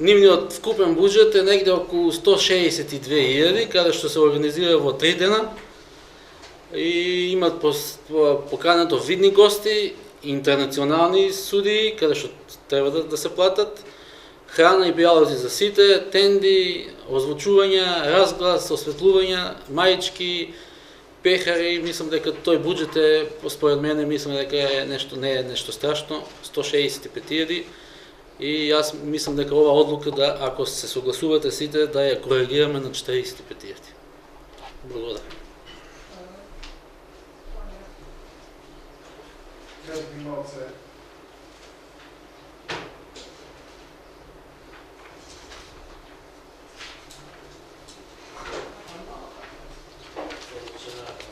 Нивниот вкупен буџет е негде околу 162.000, каде што се организира во 3 дена и имат поканато видни гости, интернационални судии, каде што треба да се платат, храна и бијалози за сите, тенди, озвучувања, разглас, осветлувања, маички, пехари. Мислам дека тој буџет е, според мене, мислам дека е нешто, не е нешто страшно, 165.000. И јас мислам дека ова одлука, да, ако се согласувате сите, да ја коригираме на 45.000. Благодарам.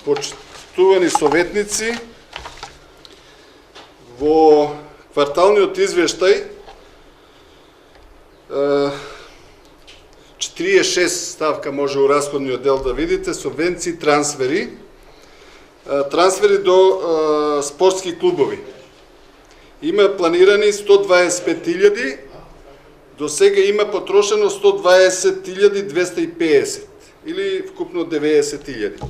Почитувани советници, во кварталниот извештај 46 ставка може у расходниот дел да видите, субвенции, трансфери до спортски клубови. Има планирани 125.000, до сега има потрошено 120.250 или вкупно 90.000.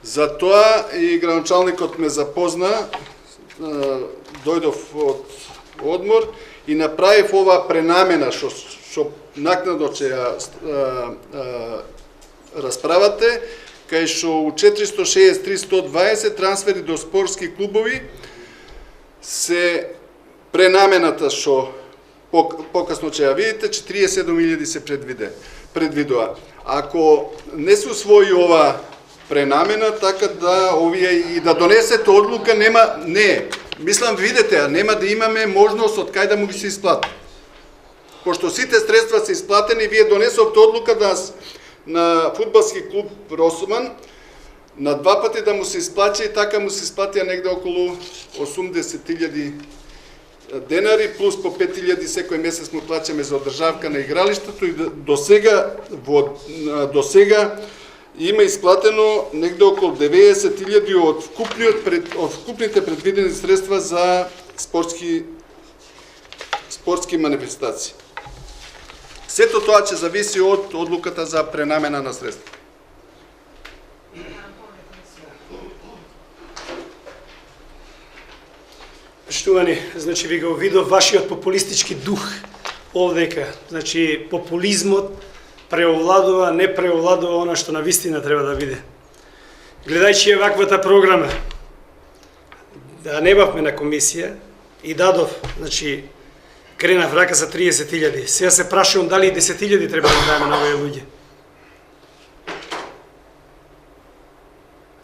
Затоа и градоначалникот ме запозна, дојдов од одмор и направив оваа пренамена што накнадно ќе ја расправате, кај што у 463.120 трансфери до спортски клубови се пренамената што покасно ќе ја видите, 47.000 се предвидува. Ако не се усвои ова пренамена, така да овие и да донесете одлука, мислам видите, нема да имаме можност од кај да му ги се исплати. Пошто сите средства се исплатени, вие донесовте одлука да на фудбалски клуб Росман на 2 пати да му се исплати, и така му се исплатија негде околу 80.000 денари, плюс по 5.000 секој месец му плаќаме за одржавка на игралиштето, и до сега има исплатено негде околу 90.000 од вкупните предвидени средства за спортски манифестации. Сето тоа ќе зависи од одлуката за пренамена на средства.
Поштувани, значи ви го видов вашиот популистички дух овдека. Значи популизмот преовладува, не преовладува она што навистина треба да биде. Гледајќи ваквата програма, да не бавме на комисија и дадов, значи, кренав рака за 30.000. Сега се прашувам дали и 10.000 треба да дадеме на овие луѓе.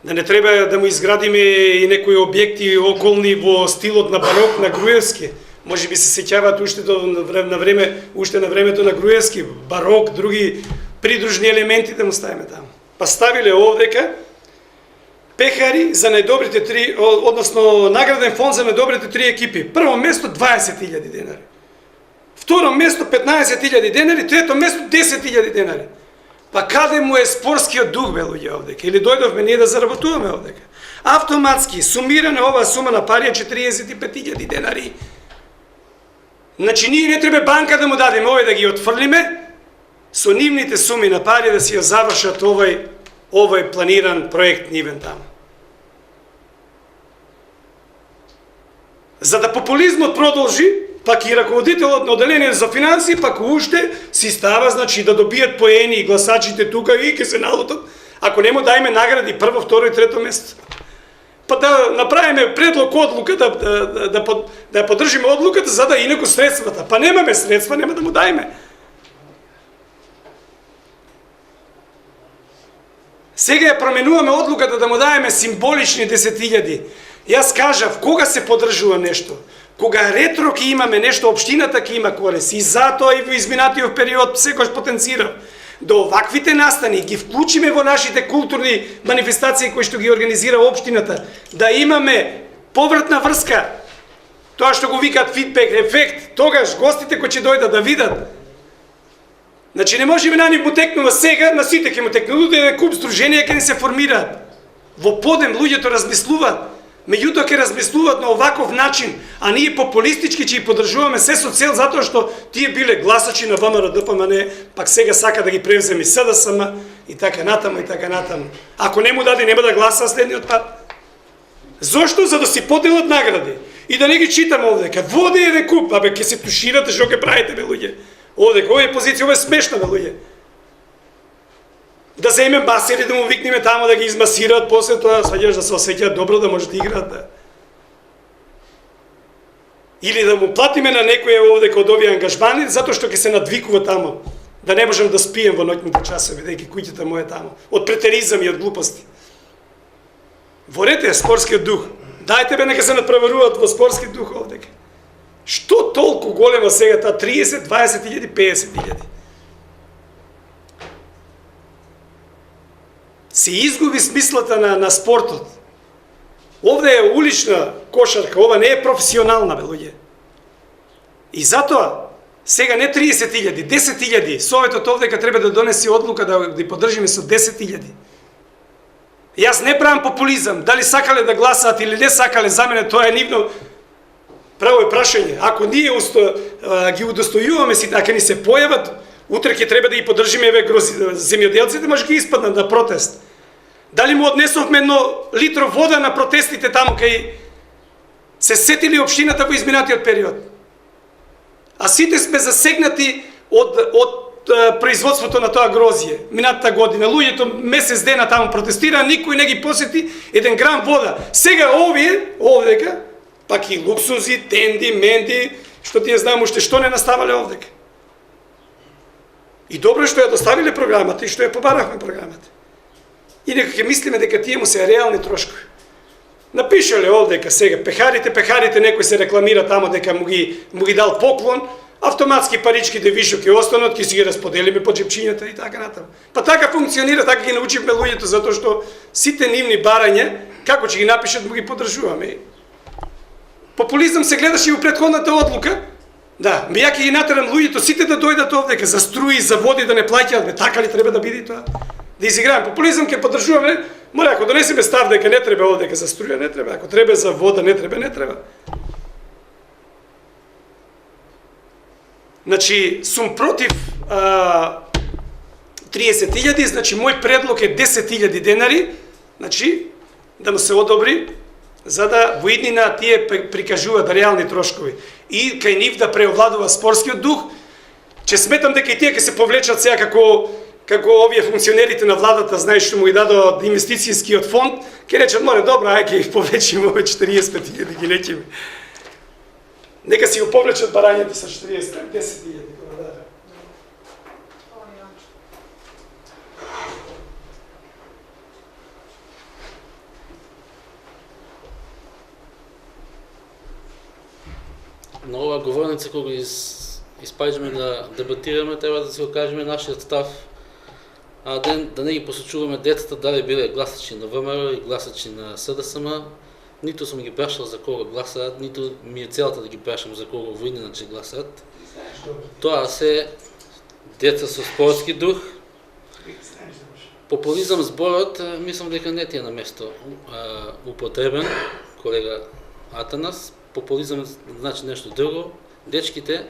Да не треба да му изградиме и некои објекти околни во стилот на барок на Груевски. Може би се сеќаваат уште на времето на Груевски, барок, други придружни елементи да му ставиме таму. Па ставиле овдека пехари за најдобрите три, односно награден фонд за најдобрите три екипи. Прво место 20.000 денари. Второ место 15.000 денари, трето место 10.000 денари. Па каде му е спортскиот дух, бе, луѓе, овдека? Или дојдовме ние да заработуваме овдека? Автоматски, сумирана оваа сума на пари е 45.000 денари. Значи, ние не треба банка да му дадеме овој да ги отфрлиме, со нивните суми на пари да си ја завршат овој планиран проект нивен таму. За да популизмот продолжи, пак и раководителот на одделение за финансии, пак уште си става, значи, да добијат поени и гласачите тука и ке се налутат, ако не му дајме награди прво, второ и трето место. Па да направиме предлог одлука, да поддржиме одлуката, за да инаку средствата. Па немаме средства, нема да му дајме. Сега ја променуваме одлуката да му дајме символични 10.000. Јас кажав, кога се поддржува нешто? Кога ретро ќе имаме нешто, општината ќе има корист. И затоа и во изминатиот период секојаш потенцирав да оваквите настани ги вклучиме во нашите културни манифестации кои што ги организира општината, да имаме повратна врска, тоа што го викаат фидбек ефект, тогаш гостите кои ќе дојдат да видат. Значи не можеме на нив му текнува сега, на сите ќе му текнува, да куп сдруженија ќе ни се формираат. Во подем луѓето размислуваат, меѓутоа ќе размислуваат на оваков начин, а ние популистички ќе ги поддржуваме се со цел затоа што тие биле гласачи на ВМРО ДПМН, пак сега сака да ги превземе СДСМ и така натаму и така натаму. Ако не му даде, нема да гласа следниот пат. Зошто? За да си поделат награди. И да не ги читам овдека. Води еден куп, абе ќе се туширате, што ќе правите, бе луѓе. Овдека, овие позиција, ова е смешна, бе луѓе. Да земем басери, да му викнеме тамо да ги измасираат, после тоа сваѓаш да се осеќаат добро, да може да играат. Да. Или да му платиме на некој овдека од овие ангажмани, затоа што ќе се надвикува тамо. Да не можам да спием во ноќните часови, бидејќи куќата му е тамо. Од претеризам и од глупости. Ворете спортскиот дух. Дајте бе, нека се надпреваруваат во спортски дух овдека. Што толку голема сега таа 30, 20.000, 50.000? Се изгуби смислата на спортот. Овде е улична кошарка, ова не е професионална, бе луѓе. И затоа, сега не 30.000, 10.000, Советот овдека треба да донесе одлука да ги поддржиме со 10.000. Јас не правам популизам, дали сакале да гласаат или не сакале, за мене тоа е нивно право е прашање. Ако ние ги удостојуваме сите, ако ни се појават, утре ќе треба да ги поддржиме земјоделците, може ги испаднат на протест. Дали му однесовме едно литро вода на протестите таму кај се сетили општината во изминатиот период? А сите сме засегнати од производството на тоа грозје. Минатата година луѓето месец дена таму протестира, никој не ги посети еден грам вода. Сега овие овдека пак и луксузи, тенди, менди, што тие знам уште што не наставале овдека. И добро што ја доставиле програмата и што ја побарахме програмата. И нека ќе мислиме дека тие му се реални трошкови. Напишале овдека сега пехарите, некој се рекламира тамо дека му ги дал поклон, автоматски паричките вишо ќе останат, ќе си ги расподелиме по џепчињата и така натаму. Па така функционира, така ги научивме луѓето, затоа што сите нивни барања, како ќе ги напишат, му ги поддржуваме. Популизам се гледаше и во претходната одлука. Да, ја ќе ги натерам луѓето сите да дојдат овдека за струи, за води да не плаќаат, така ли треба да биде тоа? Да изиграем популизам, ќе поддржуваме, мора ако донесеме став дека не треба овдека за струја, не треба, ако треба за вода, не треба. Значи, сум против 30.000, значи мој предлог е 10.000 денари, значи да му се одобри, за да во иднина тие прикажуваат реални трошкови. И кај нив да преовладува спортскиот дух, че сметам дека и тие ќе се повлечат сега како овие функционерите на владата, знаеш што му ги дадо инвестицијскиот фонд, ќе речат, море, добро, ај ќе ги повлечиме овие 45.000, ги лечиме. Нека си го повлечат барањата со 40, 10.000.
на ова говорница кога испаѓаме да дебатираме, треба да се окажеме нашиот став, а да не ги посочуваме децата дали биле гласачи на ВМРО и гласачи на СДСМ. Ниту сум ги прашал за кога гласаат, ниту ми е целата да ги прашам за кога во иначе гласаат. Тоа се деца со спортски дух. Популизам зборот, мислам дека не ти е на место употребен, колега Атанас. Популизам значи нешто друго. Дечките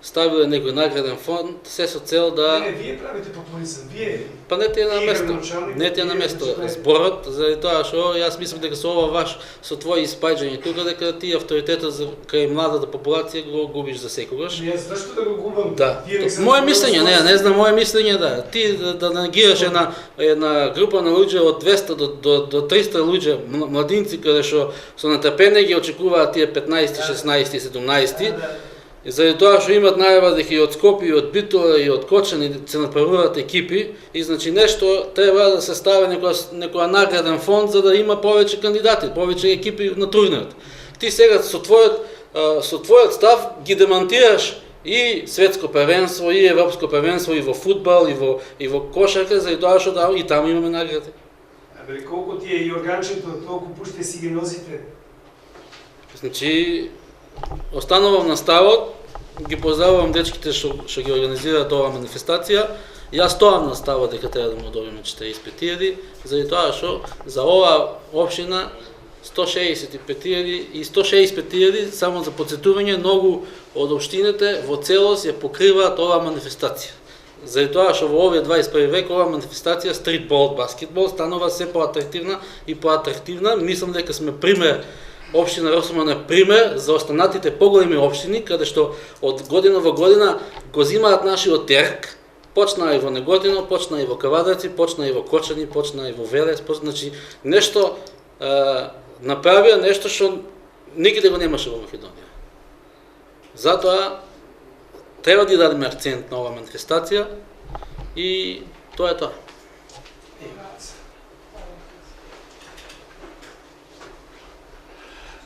ставиле некој награден фонд, се со цел да...
Не, вие правите популизам, вие...
Па не ти е на место, не ти е на место зборот, заради тоа што јас мислам дека со ова со твои испаѓање тука, дека ти авторитетот за кај младата популација го губиш за секогаш.
Не, зашто да го губам?
Да, моје мислење, не знам, моје мислење да. Ти да нагираш една група на луѓе од 200 до 300 луѓе, младинци каде што со нетрпение ги очекуваат тие 15, 16, 17. И заради тоа што имат најава дека и од Скопје, и од Битола, и од Кочани се направуваат екипи, и значи нешто треба да се стави некоја награден фонд за да има повеќе кандидати, повеќе екипи на турнирот. Ти сега со твојот став ги демонтираш и светско првенство, и европско првенство, и во фудбал, и во кошарка, заради тоа што и таму имаме награди.
Абе, колку ти е и органчето, толку пуште си ги нозите.
Значи, останувам на ставот, ги поздравувам дечките што ги организираат оваа манифестација. Јас стоам на ставот дека треба да му добиме 45.000, заради тоа што за оваа општина 165.000 и 165.000 само за подсетување, многу од општините во целост ја покриваат оваа манифестација. Заради тоа што во овој 21 век оваа манифестација стритбол, баскетбол станува се поатрактивна и поатрактивна. Мислам дека сме пример. Општина Росуман е пример за останатите поголеми општини, каде што од година во година го зимаат нашиот терк. Почна и во Неготино, почна и во Кавадарци, почна и во Кочани, почна и во Велес, значи нешто направија, нешто што никаде го немаше во Македонија. Затоа треба да дадеме акцент на оваа манифестација и тоа е тоа.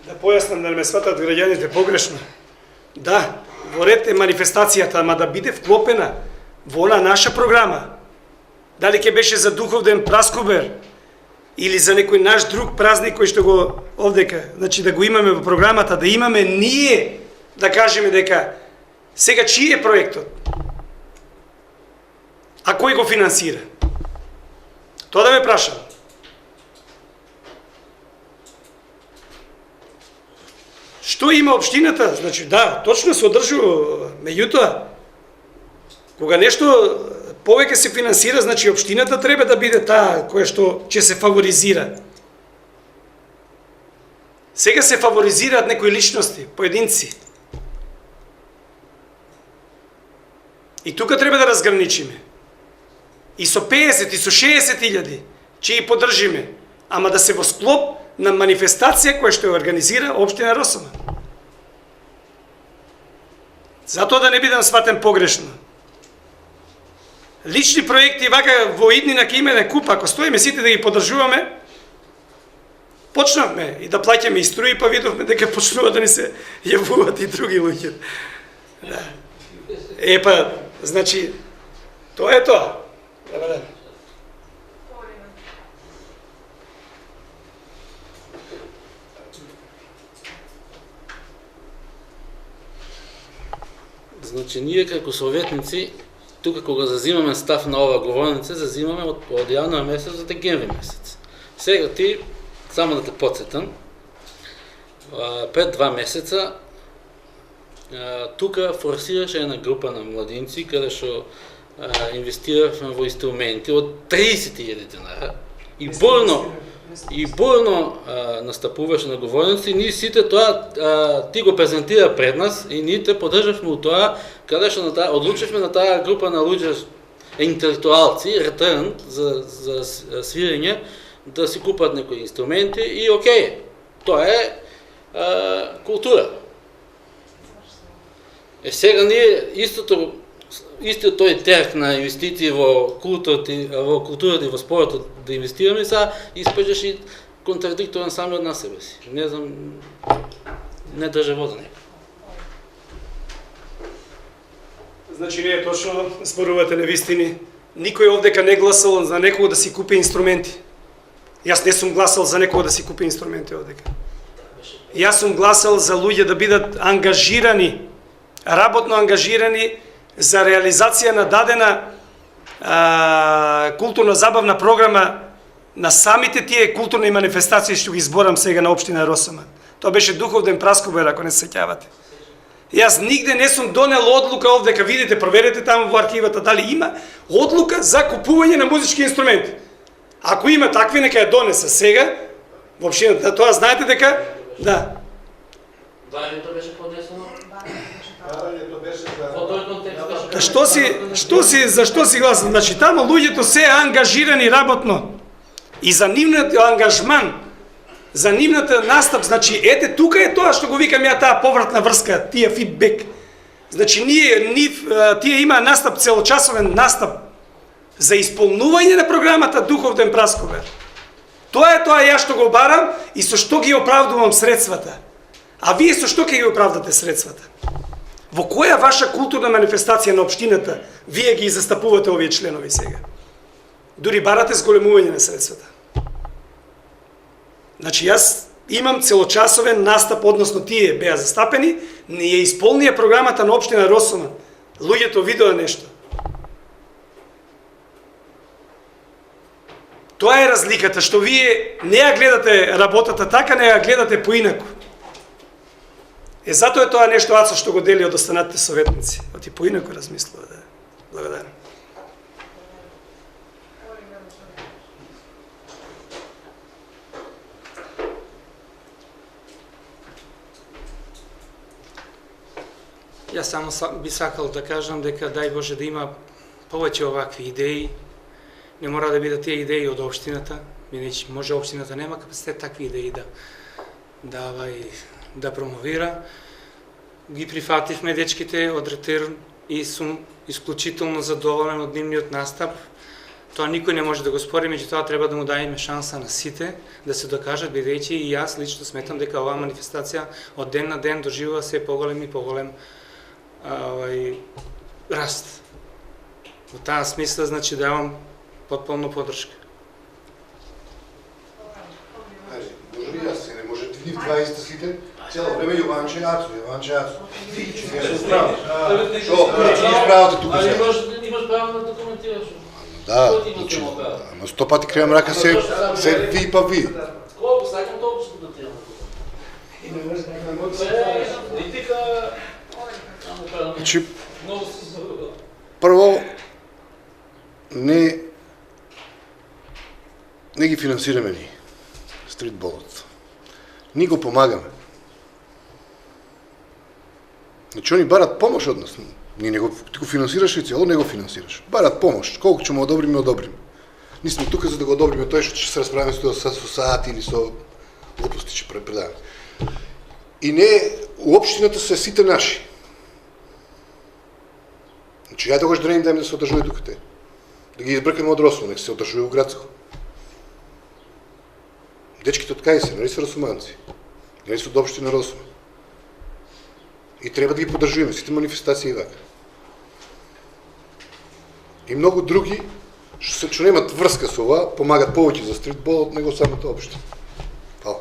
Да појаснам да не ме сватат граѓаните погрешно. Да, во ред е манифестацијата, ама да биде вклопена во она наша програма. Дали ќе беше за духовден праскубер или за некој наш друг празник кој што го овдека, значи да го имаме во програмата, да имаме ние да кажеме дека сега чиј е проектот? А кој го финансира? Тоа да ме прашам. Што има општината? Значи, да, точно се одржува, меѓутоа, кога нешто повеќе се финансира, значи општината треба да биде таа која што ќе се фаворизира. Сега се фаворизираат некои личности, поединци. И тука треба да разграничиме. И со 50 и со 60.000 ќе ги поддржиме, ама да се во склоп на манифестација која што ја организира општина Росуман. Затоа да не бидам сватен погрешно. Лични проекти вака во иднина ќе имаме куп, ако стоиме сите да ги поддржуваме, почнавме и да плаќаме и струи, па видовме дека почнува да ни се јавуваат и други луѓе. Да. Па, значи, тоа е тоа. Добре.
Значи, ние како советници, тука кога зазимаме став на ова говорница, зазимаме од јануар месец до декември месец. Сега ти, само да те подсетам, пред 2 месеца, тука форсираше една група на младинци, каде што инвестиравме во инструменти од 30.000 денара и бурно настапуваше на говорници, ние сите тоа ти го презентира пред нас и ние те поддржавме у тоа, каде што одлучивме на таа група на луѓе интелектуалци, ретрн за свирење, да си купат некои инструменти и окей, тоа е култура. Сега ние истиот тој терк на инвестиции во културата и во спортот да инвестираме, сега испаѓаш и контрадикторен сами од нас себе си. Не знам, не држа вода некој.
Значи не е точно, зборувате невистини. Никој овдека не гласал за некого да си купи инструменти. Јас не сум гласал за некого да си купи инструменти овдека. Јас сум гласал за луѓе да бидат ангажирани, работно ангажирани за реализација на дадена културно-забавна програма на самите тие културни манифестации што ги изборам сега на општина Росоман. Тоа беше Духовден Праскобер, ако не се сеќавате. Јас нигде не сум донел одлука овдека, видите, проверете таму во архивата дали има одлука за купување на музички инструменти. Ако има такви, нека ја донеса сега. Воопшто тоа знаете дека да.
Барањето беше поднесено.
Зашто си гласам? Значи таму луѓето се ангажирани работно и за нивниот ангажман, за нивната настап, значи ете тука е тоа што го викам ја таа повратна врска, тие фидбек. Значи тие има настап, целочасовен настап за исполнување на програмата Духовден Праскобер. Тоа е тоа ја што го барам и со што ги оправдувам средствата. А вие со што ќе ги оправдате средствата? Во која ваша културна манифестација на општината вие ги застапувате овие членови сега? Дури барате зголемување на средствата. Значи јас имам целочасовен настап, односно тие беа застапени, не ја исполнија програмата на општина Росоман. Луѓето видоа нешто. Тоа е разликата, што вие не ја гледате работата така, не ја гледате поинаку. Затоа е тоа нешто Ацо што го дели од останатите советници. Оти поинаку размислува, да. Благодарам.
Јас само би сакал да кажам дека дај Боже да има повеќе овакви идеи. Не мора да бидат тие идеи од општината, бидејќи може општината нема капацитет такви идеи да промовира. Ги прифативме дечките од Ретир и сум исклучително задоволен од нивниот настап. Тоа никој не може да го спори, меѓутоа треба да му даеме шанса на сите да се докажат, бидејќи и јас лично сметам дека оваа манифестација од ден на ден доживува се поголем и поголем раст. Во таа смисла, значи, давам потполна поддршка.
Може ли јас, не можете ви 20 сите, цело време Јованче Ацо. Не се справи. Шо, не справате тука се.
Имаш право да документираш.
Да, значи, ама 100 пати кривам рака се ви па ви.
Колку сакам толку што да тирам.
Значи, прво, не ги финансираме ни стритболот. Ни го помагаме. Значи, они барат помош од нас. Ти го финансираш и цело не го финансираш. Барат помош. Колку ќе му одобриме, одобриме. Ние сме тука за да го одобриме тоа што ќе се расправиме со саати или со глупости ќе предаваме. И не, уопштината се сите наши. Значи, ја тогаш да не им дајме да се одржува тука те. Да ги избркаме од Росово, нека се одржува у Грацко. Дечките од кај се, нали се росоманци? Нали се од општина Росово? И треба да ги поддржуваме, сите манифестации и вака. И многу други, што немат врска со ова, помагат повеќе за стритбол, него самото општина. Фала.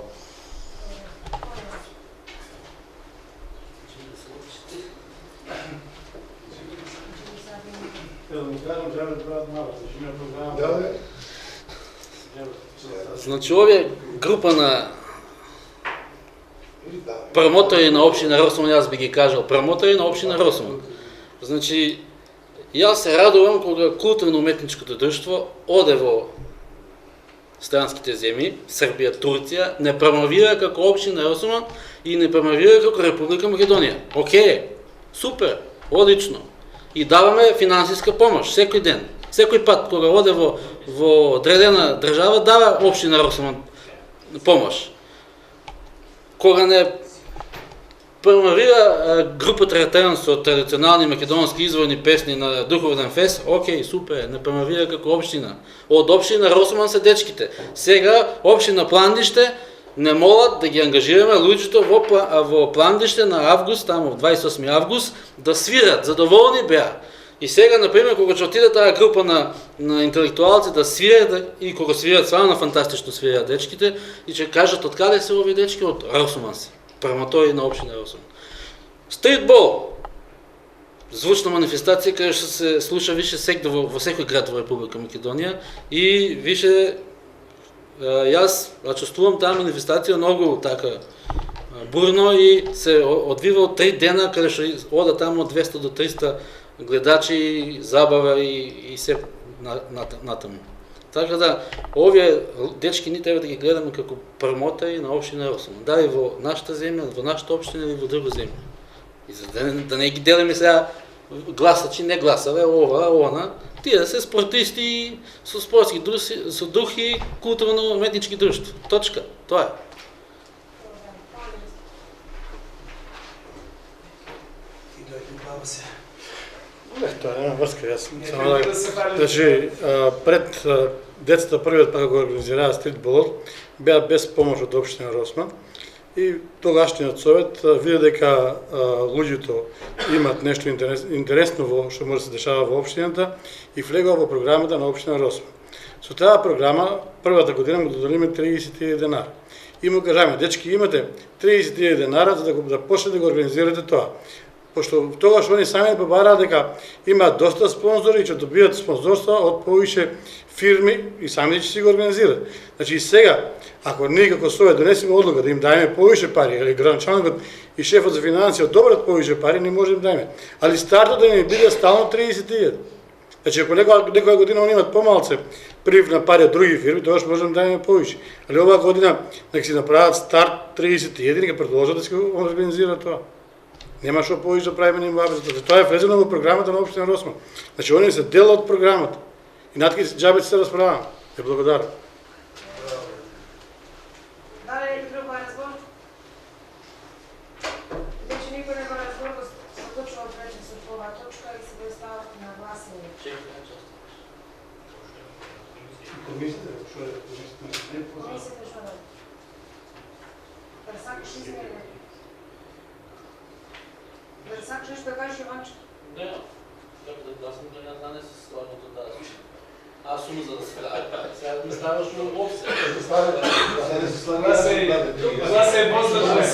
Значи, овие група на промотори на општина Росоман, јас би ги кажал, промотори на општина Росоман. Значи, јас се радувам кога културно-уметничкото друштво оде во странските земји, Србија, Турција, не промовира како општина Росоман и не промовира како Република Македонија. Океј, супер, одлично. И даваме финансиска помош секој ден. Секој пат кога оде во одредена држава, дава општина Росоман помош. Кога не промовира групата Ретен со традиционални македонски изворни песни на Духовден фест, океј, супер, не промовира како општина. Од општина Росоман се дечките. Сега општина Пландиште не молат да ги ангажираме луѓето во Пландиште на август, тамо 28 август, да свират, задоволни беа. И сега, например, кога ќе отиде таа група на интелектуалци да свират, и кога свират, стварно фантастично свират дечките, и ќе кажат од каде се овие дечки, од Росуман си, праматори на општина Росуман. Стритбол, звучна манифестација каде што се слуша више во секој град во Република Македонија и више јас чувствувам таа манифестација многу така бурно и се одвива од 3 дена каде што ода тамо од 200 до 300 гледачи, забава и се натаму. Така да, овие дечки ни треба да ги гледаме како промотори на општина Росуман. Дали во нашата земја, во нашата општина или во друга земја. И за да не ги делиме сега гласачи, не гласаве, ова, она, тие се спортисти со спортски со дух и културно-уметнички друштва. Точка. Тоа е.
Тоа нема врска, јас само значи пред децата првиот пак го организираа стритболот, беа без помош од општина Росман и тогашниот совет виде дека луѓето имат нешто интересно во што може да се дешава во општината и влегува во програмата на општина Росман. Со таа програма првата година му доделиме 30.000 денара. И му кажаме, дечки, имате 30.000 денара за да почнете да го организирате тоа. Пошто тогаш они сами побараа дека имаат доста спонзори и ќе добијат спонзорства од повише фирми и сами ќе си го организираат. Значи и сега, ако ние како совет донесеме одлука да им дајме повише пари, или градоначалникот и шефот за финансија одобрат повише пари, не можеме да дајме. Али стартот да ни биде стално 30.000. Значи ако некоја година они имат помалце прилив на пари од други фирми, тогаш можеме да дајме повише. Али оваа година нека си направат старт 30.000 и нека продолжат да се организираат тоа. Нема што повеќе да правиме ним вабезата. Тоа е влезено во програмата на општина Росман. Значи, они се дел од програмата. И натки џабе се расправам. Ја благодарам.
Дали некој друг разбор? Значи, никој не го разбор, заклучува вече со оваа точка и се доставува на гласање.
Комисията што е?
Комисията што е? Да сакаш измене? Да сакаш нешто да кажеш, Иванче?
Не, да сум да ја данес стварното да аз сум за да се прави. Сега ми ставаш на опция.
Глас е воздржан,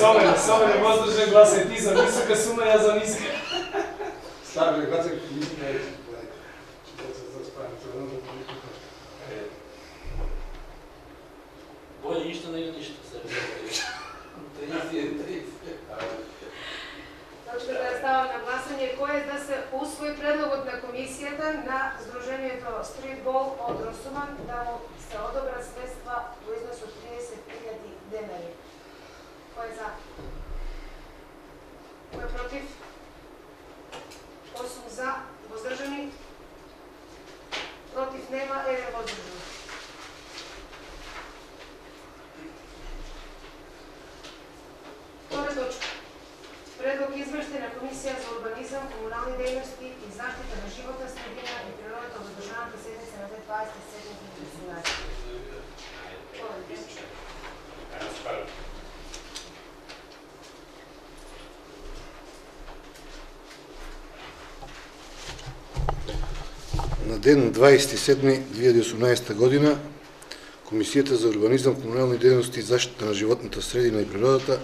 Сомен е воздржан, глас е ти за висока сума, ја за ниска.
Ставле гласак комисија е.
Боје ништо него ништо се. 30.
Точка да ја ставам на гласање, кој е да се усвои предлогот на комисијата на Сдруженијето Стритбол од Росуман да му се одобрат средства во износ од 30.000 денари. Кој е за? Кој е против? 8 за, воздржани? Против нема, 1 воздржан. Втора точка. Предлог извештај на Комисија за урбанизам, комунални дејности и заштита на животна средина и природата од одржаната седница на 27.18.
На ден 27.2018 година Комисијата за урбанизам, комунални дејности и заштита на животната средина и природата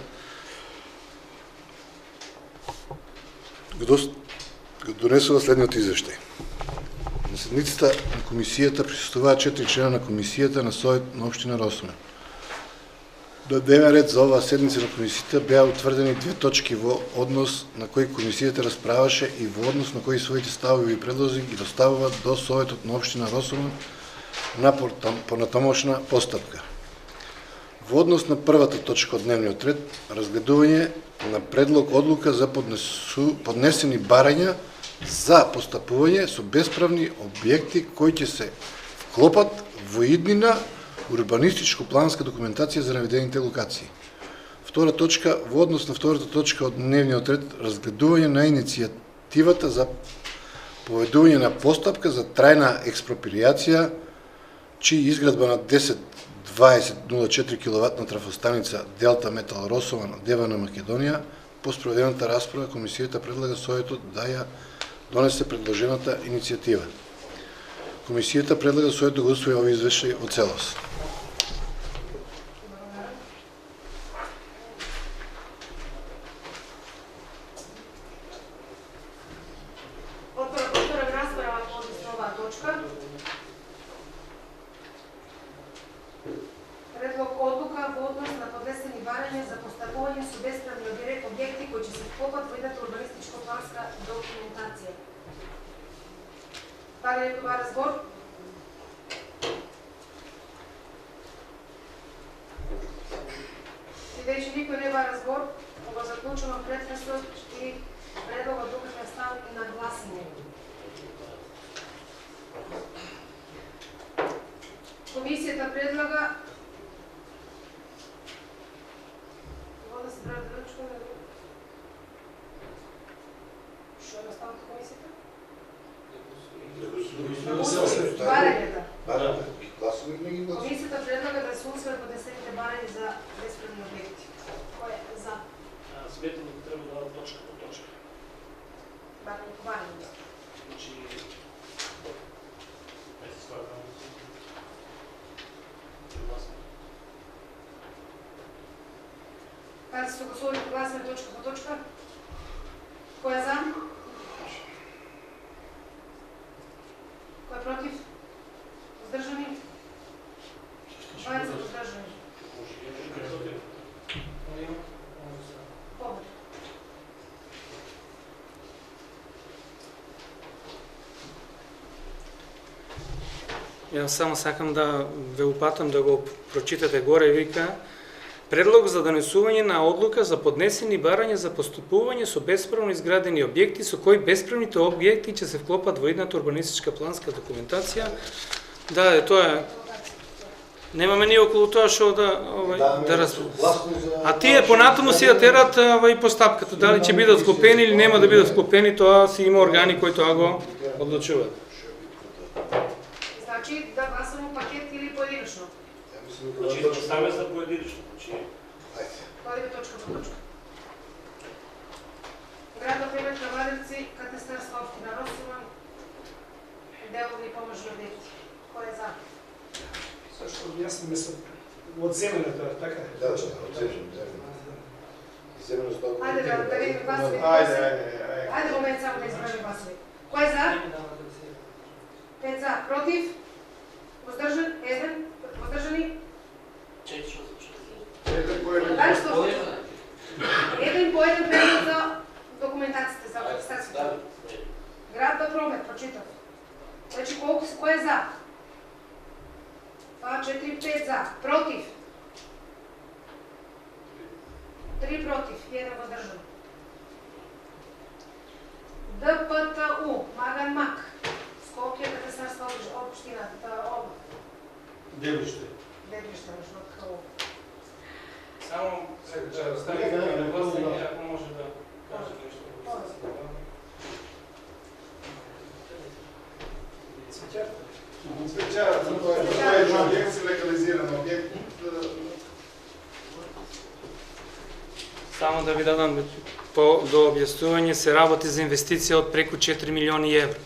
го донесува следниот извештај. На седницата на комисијата присуствуваа 4 члена на комисијата на Совет на општина Росман. До дневен ред за оваа седница на комисијата беа утврдени 2 точки во однос на кои комисијата расправаше и во однос на кои своите ставови и предлози ги доставува до Советот на општина Росман на понатамошна постапка. Во однос на првата точка од дневниот ред, разгледување на предлог одлука за поднесени барања за постапување со бесправни објекти кои ќе се вклопат во иднина урбанистичко-планска документација за наведените локации. Втора точка, во однос на втората точка од дневниот ред, разгледување на иницијативата за поведување на постапка за трајна експроприација, чии изградба на 10 2004 киловатна трафостаница Делта Метал Росован, Девана, Македонија. По спроведената расправа, комисијата предлага Советот да ја донесе предложената иницијатива. Комисијата предлага Советот да го усвои овој извештај во целост.
Отворам расправа по оваа точка. Предлог одлука во однос на поднесени барања за постапување со бесправни објекти кои ќе се вклопат во едната урбанистичко-планска документација. Дали некој бара збор? Бидејќи никој не бара збор, го заклучувам претресот и предлогот одлука ќе стави на гласање. Комисијата предлага да се прави ручка на што е наставната комисијата? Барањата. Комисијата предлага да се усвои поднесените барања за бесправни објекти. Кој е за?
Сметам да треба да дава точка по точка.
Барање по барање.
Значи,
Каде се согласувани гласаме точка по точка? Кој е за? Кој е против? Воздржани? Двајца воздржани. Побед.
Ја само сакам да ве упатам да го прочитате горе, вика предлог за донесување на одлука за поднесени барања за поступување со бесправно изградени објекти со кои бесправните објекти ќе се вклопат во едната урбанистичка планска документација. Да, тоа е. Немаме ни околу тоа што да А тие понатаму си ја терат и постапката, дали ќе бидат склопени или нема да бидат склопени, тоа си има органи кои тоа го одлучуваат.
Значи да гласаме пакет или поединечно?
значи да ставаме за поединечно.
Кој е точка по точка? Градот Премет Кавадарци, катастарска општина Росован, деловни поможни објекти. Кој е за?
Зашто јас мислам од земјата, така?
Да, од земјата.
Ајде да видиме гласови. Ајде момент само да избројаме гласови. Кој е за? 5 за, против? Воздржан? 1. Воздржани?
4.
Дали што? Еден по еден предлог за документацијата за катастарската. Град до Промет, прочитав. Значи кој е за? 2, 4, 5 за. Против? 3 против, 1 воздржан. ДПТУ, Маган Мак, Скопје, катастарска општина,
Дебиште.
Дебиште, како
Само да ставите на гласање, ако може да кажете нешто.
Спечават, тоа е објект, се легализиран објект.
Само да ви дадам до објаснување, се работи за инвестиција од преку 4 милиони евра.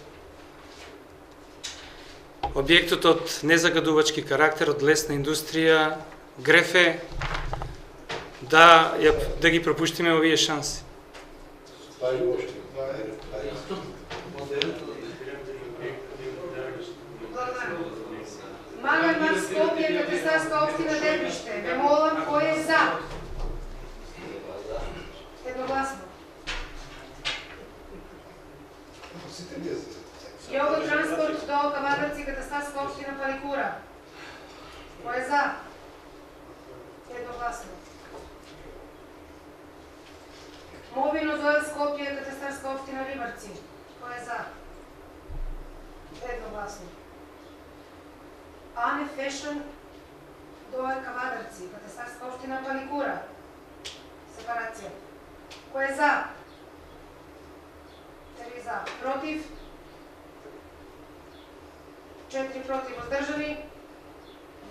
Објектот од незагадувачки карактер, од лесна индустрија, грефе, да ги пропуштиме овие шанси.
Маган Мак, Скопје, катастарска општина Дебиште. Ме молам кој е за? Едногласно. Јого транспорт до Кавадарци, катастарска општина Паликура. Кој е за? Едногласно. Мобилно до Скопје, катастарска општина Рибарци. Кој е за? Едногласно. Ане Фешн до Кавадарци, катастарска општина Паликура. Сепарација. Кој е за? 3 за. Против? 4 против. Воздржани?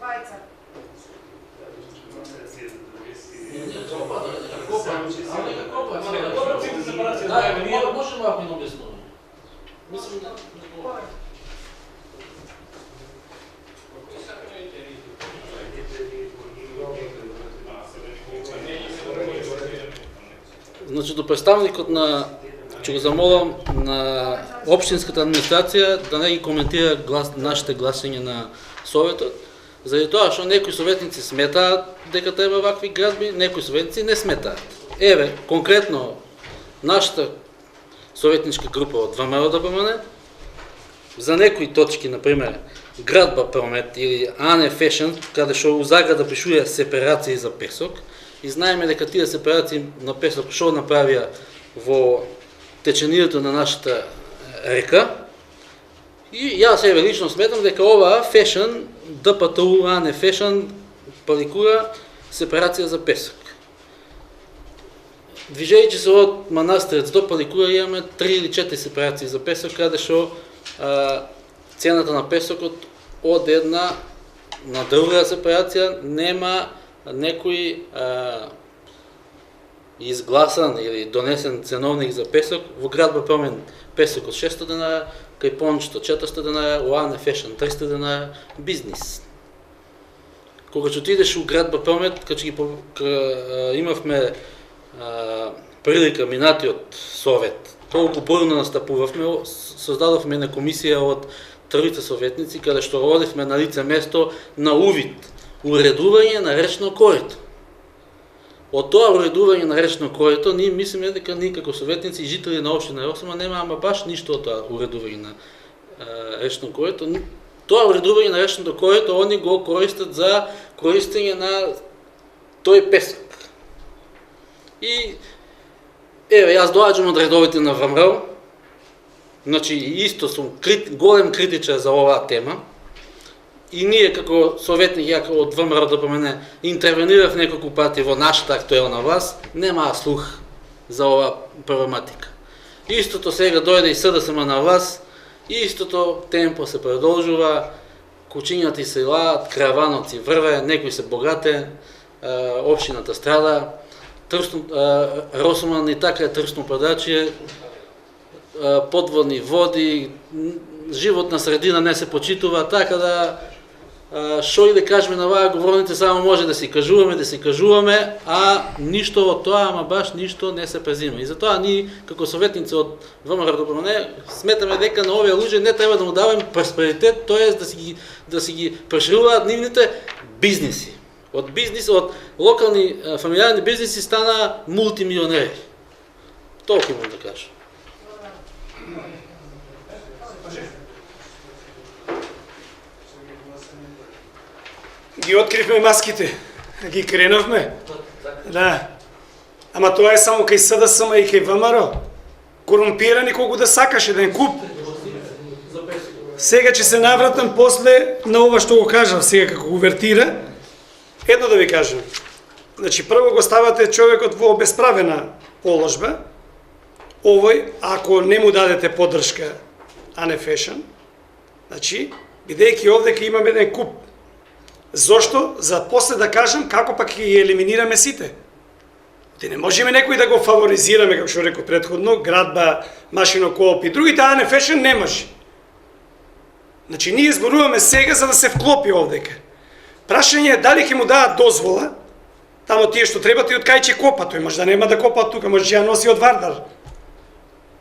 2.
малко едно обяснение? Мислим да... Значи до представникот на, ќе го замолам, на општинската администрација да не ги коментира нашите гласања на советот, заради тоа што некои советници сметаат дека треба вакви градби, некои советници не сметаат. Еве, конкретно нашата советничка група од ВМРО ДПМН за некои точки, например, градба промет или Ане Фешн, каде што у заграда пишува сепарации за песок, и знаеме дека тие сепарации на песок што направија во теченијето на нашата река. И јас еве лично сметам дека ова Фешн, ДПТУ Ане Фешн паликура сепарација за песок. Движејќи се од Манастирец до Паликура имаме 3 или 4 сепарации за песок, каде што цената на песокот од една на друга сепарација нема некој изгласан или донесен ценовник за песок. Во градба Промен песок од 600 денара, кај Пончето 400 денара, у Ане Фешн 300 денара, бизнис. Кога ќе отидеш у градба Промет, имавме прилика минатиот совет, толку бурно настапувавме, создадовме една комисија од трите советници, каде што водивме на лице место на увид уредување на речно корито. Од тоа уредување на речно корито, ние мислиме дека ние како советници и жители на општина Росима нема ама баш ништо од тоа уредување на речно корито. Тоа уредување на речното корито, они го користат за користење на тој песок. И еве, јас доаѓам од редовите на ВМРО, значи исто сум голем критичар за оваа тема, и ние како советник, ја од ВМРО ДПМН интервенирав неколку пати во нашата актуелна власт, нема слух за оваа проблематика. Истото сега дојде и СДСМ на власт, истото темпо се продолжува, кучињата и села, караванот си врве, некои се богате, општината страда, Росуман и така е трсно продачие, подводни води, животна средина не се почитува, така да шо и да кажеме на оваа говорните, само може да си кажуваме, а ништо од тоа, ама баш ништо не се презима. И затоа ние, како советници од ВМРО ДПМН, сметаме дека на овие луѓе не треба да му даваме просперитет, тоа да си ги прошируваат нивните бизниси. Од локални фамилиарни бизниси стана мултимилионери. Толку имам да кажам.
Ги откривме маските, ги кренавме. Да. Ама тоа е само кај СДСМ и кај ВМРО. Корумпирани колку да сакаше, да куп. Сега ќе се навратам после на ова што го кажав сега како увертира. Едно да ви кажем. Значи, прво го ставате човекот во обесправена положба. Овој, ако не му дадете поддршка, Ане Фешн, значи, бидејќи овде имаме еден куп. Зошто? За после да кажем како пак ги елиминираме сите. Те не можеме некој да го фаворизираме, како што реков претходно, градба, машино кооп и другите, Ане Фешн не може. Значи, ние зборуваме сега за да се вклопи овдека. Прашање е дали ќе му дадат дозвола, тамо тие што треба и од кај ќе копа, тој може да нема да копа од тука, може да ја носи од Вардар.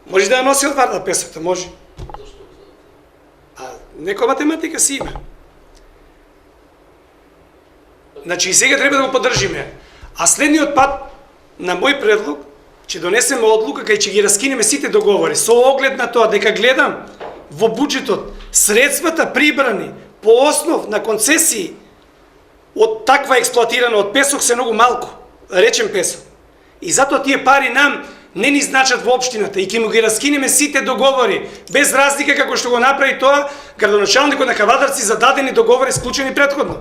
Може да ја носи од Вардар песокта, може. А некоја математика си има. Значи и сега треба да го поддржиме. А следниот пат, на мој предлог, ќе донесеме одлука кај ќе ги раскинеме сите договори, со оглед на тоа дека гледам во буџетот средствата прибрани по основ на концесии од таква експлоатирана од песок се многу малку, речем песок. И затоа тие пари нам не ни значат во општината и ќе му ги раскинеме сите договори, без разлика како што го направи тоа градоначалникот на Кавадарци за дадени договори склучени претходно.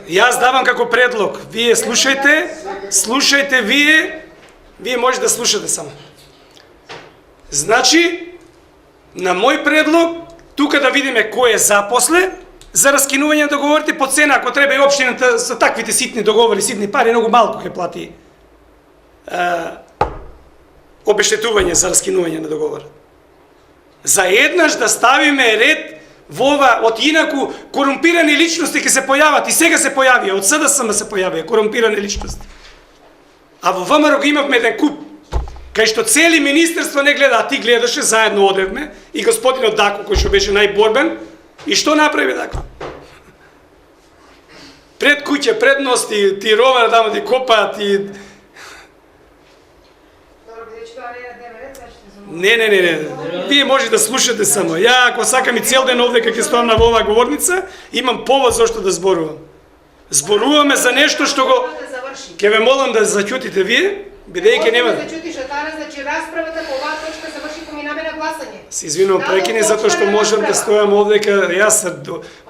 Јас давам како предлог, вие слушајте вие може да слушате само. Значи, на мој предлог, тука да видиме кој е запосле, за раскинување на договорите по цена, ако треба и општината за таквите ситни договори, ситни пари, многу малку ќе плати обештетување за раскинување на договор. Заеднаш да ставиме ред во ова, од инаку корумпирани личности ќе се појават и сега се појавија, од СДСМ се појавија корумпирани личности. А во ВМРО го имавме еден куп, кај што цели министерство не гледа, а ти гледаше, заедно одевме, и господинот Дако, кој што беше најборбен, и што направи Дако? Пред куќе, предност, ти ровар таму, ти копаат, и... Не. Вие може да слушате само. Ја, ако сакам и цел ден овде кога ќе стоам на оваа говорница, имам повод зашто да зборувам. Зборуваме за нешто што го... Ке ве молам да заќутите вие, бидејќи нема...
Да заќутиш, Атана, значи расправата по оваа точка заврши кога минаме на гласање.
Се извинувам, прекини затоа што можам да стојам овде кога јас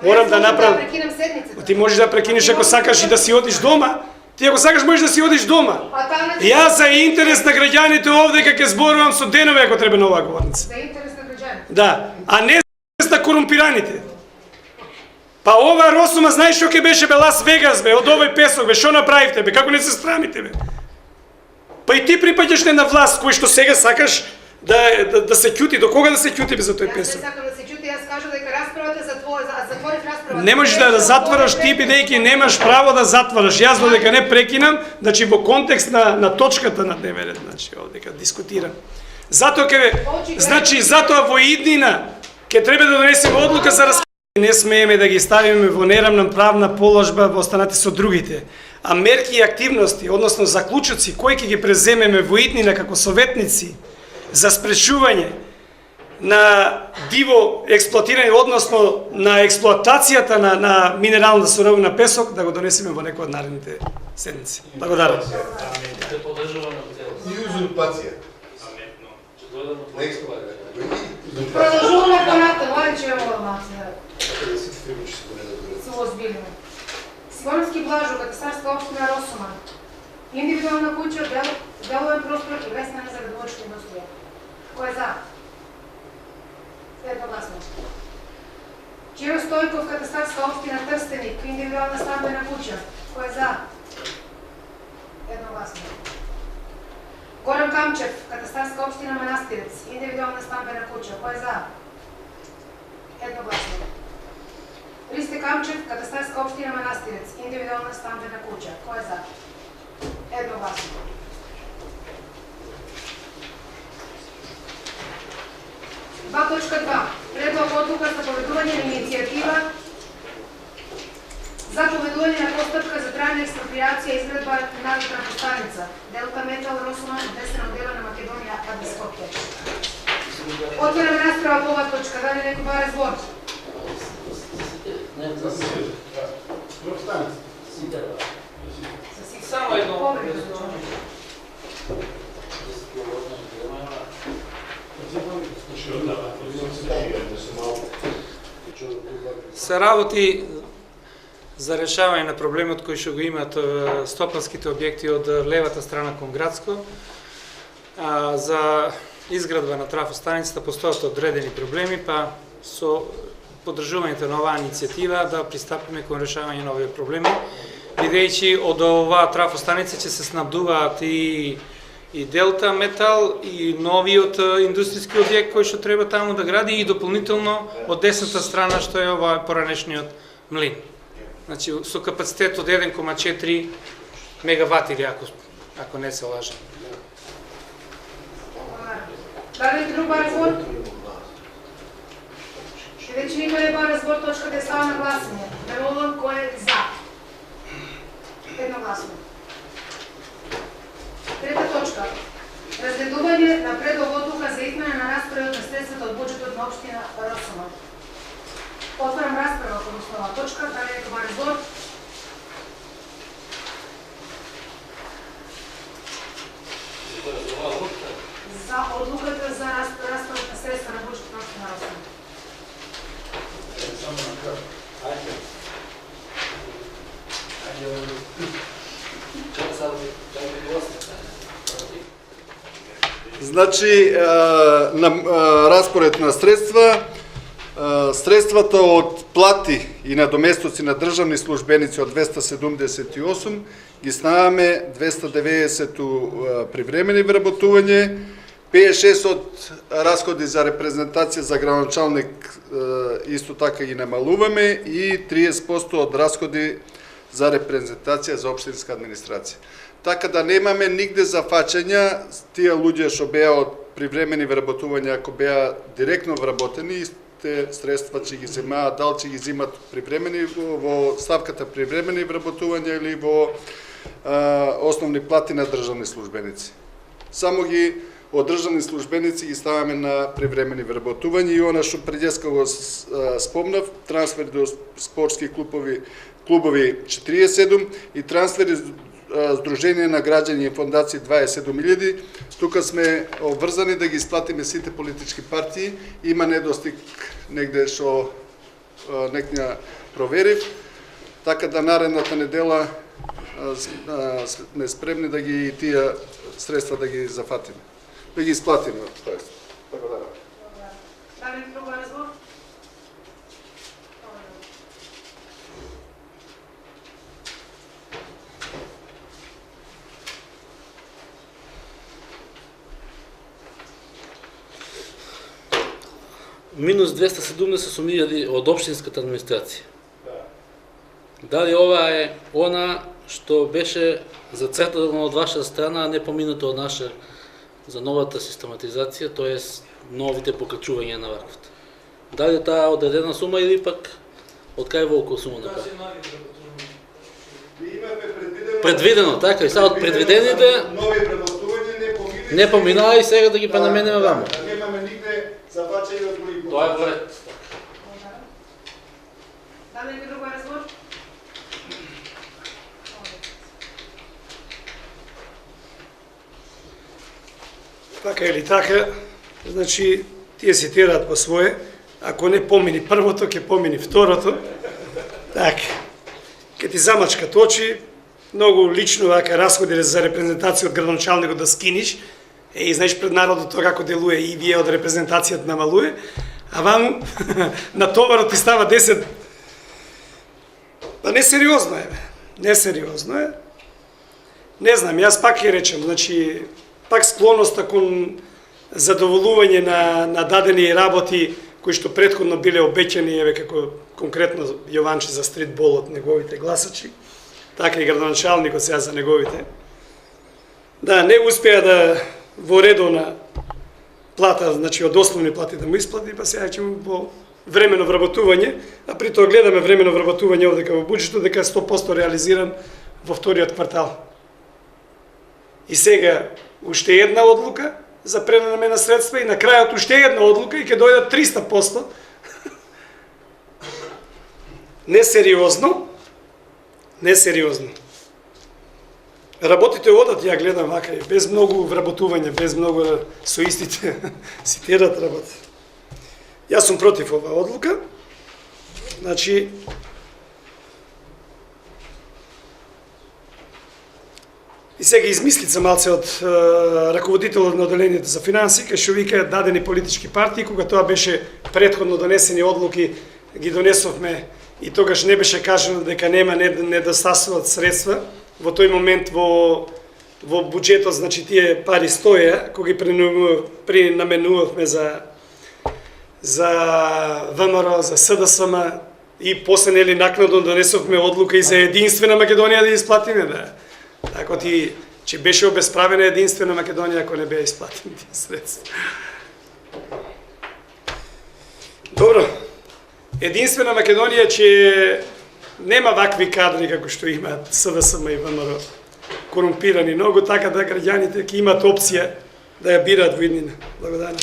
морам да направам...
Прекинам седницата.
Ти можеш да прекинеш ако сакаш и да си одиш дома. Ти ако сакаш можеш да си одиш дома. Јас за интерес на граѓаните овде кога ќе зборувам со денови ако треба на оваа говорница.
За интерес на граѓаните.
Да, а не за на корумпираните. Па ова Росума знаеш што ќе беше бе Лас Вегас бе, од овој песок бе, што направивте бе, како не се срамите бе. Па и ти припаѓаш на власт кој што сега сакаш да се ќути, до кога да се ќути бе за тој песок?
Јас не сакам да се ќути, јас кажав дека расправата затворив расправата.
Не можеш да затвараш ти бидејќи немаш право да затвараш. Јас додека не прекинам, значи во контекст на точката на дневен ред, значи овдека дискутирам. Затоа затоа во иднина ќе треба да донесеме одлука за раскинување. Не смееме да ги ставиме во неравна правна положба во останати со другите. А мерки и активности, односно заклучоци кои ќе ги преземеме во иднина како советници за спречување на диво експлоатирање, односно на експлоатацијата на минерална суровина песок, да го донесеме во некој од наредните седмици. Благодарам.
И узурпација.
Продолжуваме понатаму, ајде ќе ја молам се озбилиме. Симоновски Блажо, катастарска општина Росума. Индивидуална куќа, деловен простор и лесна незаградувачка индустрија. Кој е за? Едногласно. Чиро Стојков, катастарска општина Трстеник, индивидуална стамбена куќа. Кој е за? Едногласно. Горан Камчев, катастарска општина Манастирец, индивидуална стамбена куќа. Кој е за? Едногласно. Ристе Камчев, катастарска општина Манастирец, индивидуална стамбена куќа. Кој е за? Едногласно. 2.2. Предлог одлука за поведување на иницијатива за поведување на постапка за трајна експроприација и изградба на трафостаница Делта Метал Росума, однесена од дела на Македонија, АД Скопје. Отварам расправа по оваа точка. Дали некој бара збор?
Само едно. Се работи за решавање на проблемот кој што го имаат стопанските објекти од левата страна кон Градско. За изградба на трафостаницата постојат одредени проблеми, па со поддржувањето на оваа иницијатива да пристапиме кон решавање на овие проблеми, бидејќи од оваа трафостаница ќе се снабдуваат и Делта Метал и новиот индустријски објект кој што треба таму да гради и дополнително од десната страна што е ова поранешниот млин. Значи со капацитет од 1,4 мегават или ако не се лажам.
Дали друг бар збор? Веќе никој не бара збор, точка да става на гласање. Да молам кој е за. Едногласно. Трета точка. Разгледување на предлог одлука за измена на распоредот на средствата од буџетот на општина Росума. Отварам расправа по оваа точка. Дали некој бара збор? За одлуката за распоредот на средства на буџетот на општина Росума.
Значи, на распоред на средствата од плати и надоместоци на државни службеници од 278 ги снаваме 290 привремени вработување 56 од расходи за репрезентација за градоначалник исто така ги намалуваме и 30% од расходи за репрезентација за општинска администрација. Така да немаме нигде зафачања тие луѓе што беа од привремени вработувања, ако беа директно вработени, те средства ќе ги земаат, дали ќе ги земат привремени во ставката привремени вработувања или во основни плати на државни службеници. Само ги од државни службеници ги ставаме на привремени вработувања и она што предеска го спомнав, трансфер до спортски клубови 47 и трансфери Сдружение на граѓани и фондации 27.000. Тука сме обврзани да ги исплатиме сите политички партии. Има недостиг негде што некоја проверив. Така да наредната недела сме спремни да ги тие средства да ги зафатиме. Да ги исплатиме. Благодарам.
Минус 270.000 од општинската администрација. Дали ова е она што беше зацртано од ваша страна, а не поминато од наша за новата систематизација, тоест новите покачувања на ваквата? Дали е таа одредена сума или пак од кај волку сума направи? Предвидено, така, и сега од предвидените
нови вработувања
не поминаа и сега да ги пренаменеме вамо.
Немаме нигде зафачање од други.
Тоа е вред.
Дали ви друга разговор?
Така или така, значи, тие се тираат по свое, ако не помини првото, ќе помини второто. Така, ке ти замачкат очи, многу лично вака расходи за репрезентација од градоначалникот да скиниш, и знаеш пред народот тоа како делуе и вие од репрезентацијата намалуе, а вам на товарот ти става 10. Па несериозно е, бе. Несериозно е. Не знам, јас пак ќе речем, значи, пак склоноста кон задоволување на дадени работи кои што претходно биле обеќани, еве како конкретно Јованче за стритбол од неговите гласачи, така и градоначалникот сега за неговите. Да, не успеа да во редовна плата, значи од основни плати да му исплати, па сега ќе му по времено вработување, а при тоа гледаме времено вработување овде во буџетот дека е 100% реализиран во вториот квартал. И сега уште една одлука за пренамена средства и на крајот уште една одлука и ќе дојдат 300%. Несериозно. Несериозно. Работите одат, ја гледам вака, без многу вработување, без многу со истите си терат работа. Јас сум против оваа одлука. Значи, и сега измислица малце од раководителот на одделението за финанси, кај што вика дадени политички партии, кога тоа беше претходно донесени одлуки, ги донесовме и тогаш не беше кажано дека нема недостасуваат средства. Во тој момент во буџетот, значи тие пари стоја, кога ги пренаменувавме за ВМРО, за СДСМ и после нели накнадно донесовме одлука и за единствена Македонија да исплатиме, да. Така ти, че беше обесправена единствена Македонија ако не беа исплатени тие средства. Добро. Единствена Македонија че нема вакви кадри како што имаат СДСМ и ВМРО, корумпирани многу, така да граѓаните ќе имаат опција да ја бираат во иднина. Благодарам.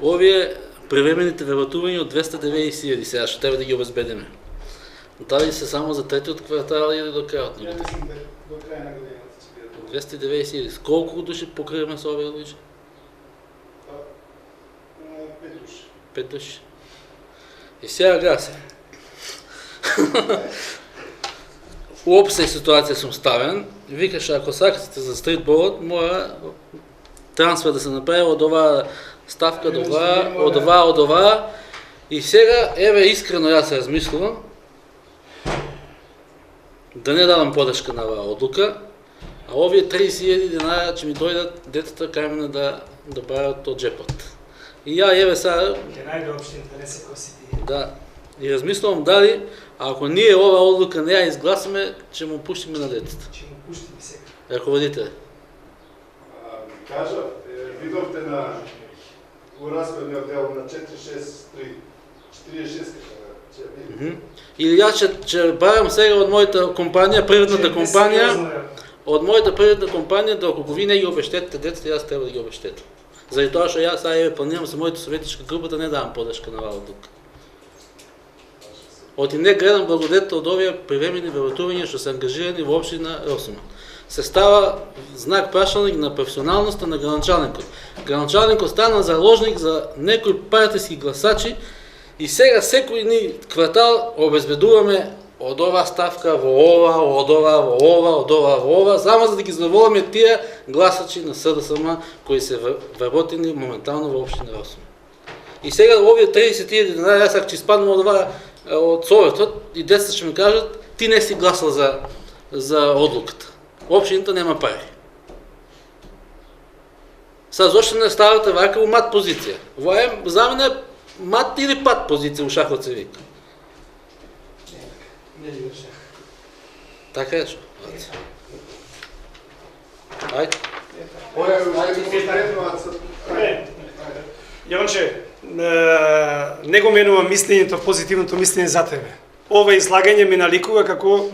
Овие превремените вработувања од 290.000 сега што треба да ги обезбедиме. Дали се само за третиот квартал или до крајот на годината?
До крај на годината ќе
290.000. Колку души покриваме со овие луѓе?
5 души.
5 души. И сега гасе. У опсеј ситуација сум ставен, викаше, ако сакате за стритболот, мора трансфер да се направи од оваа ставка до оваа, од оваа. И сега, еве, искрено јас се размислувам да не давам подршка на оваа одлука, а овие 30.000 динара ќе ми дојдат детата кај мене да барат од джепот. И ја, еве сега,
Ќе најде општи интерес кој си ти.
да, и размислувам дали, ако ние оваа одлука не ја изгласаме, ќе му пуштиме на детето.
Ќе му пуштиме сега.
Раководителе.
Кажа, видовте на у расходниот дел на 463, 46 ќе видите.
Или јас ќе барам сега од мојата компанија, приватната компанија, од мојата приватна компанија, да ако ви не ги обештетите децата, јас треба да ги обештетам. Заради тоа што јас сега планирам со мојата советничка група да не давам подршка на оваа одлука. Оти не гледам благодетел од овие привремени вработувања што се ангажирани во општина Росуман. Се става знак прашалник на професионалноста на граначалникот. Граначалникот стана заложник за некои партиски гласачи и сега секој ни квартал обезбедуваме од оваа ставка во ова, од ова во ова, од ова во ова, само за да ги задоволиме тие гласачи на СДСМ кои се вработени моментално во општина Росуман. И сега овие 30.000 динара, јас ако ќе испаднам од ова од Советот и децата ќе ми кажат ти не си гласал за одлуката. Општината нема пари. Сега зошто не ставате вака у мат позиција? Ова е за мене мат или пат позиција у шахот се вика.
Не ги врши.
Така е што. Ајде.
Јованче, не го менувам мислењето, позитивното мислење за тебе. Ова излагање ми наликува како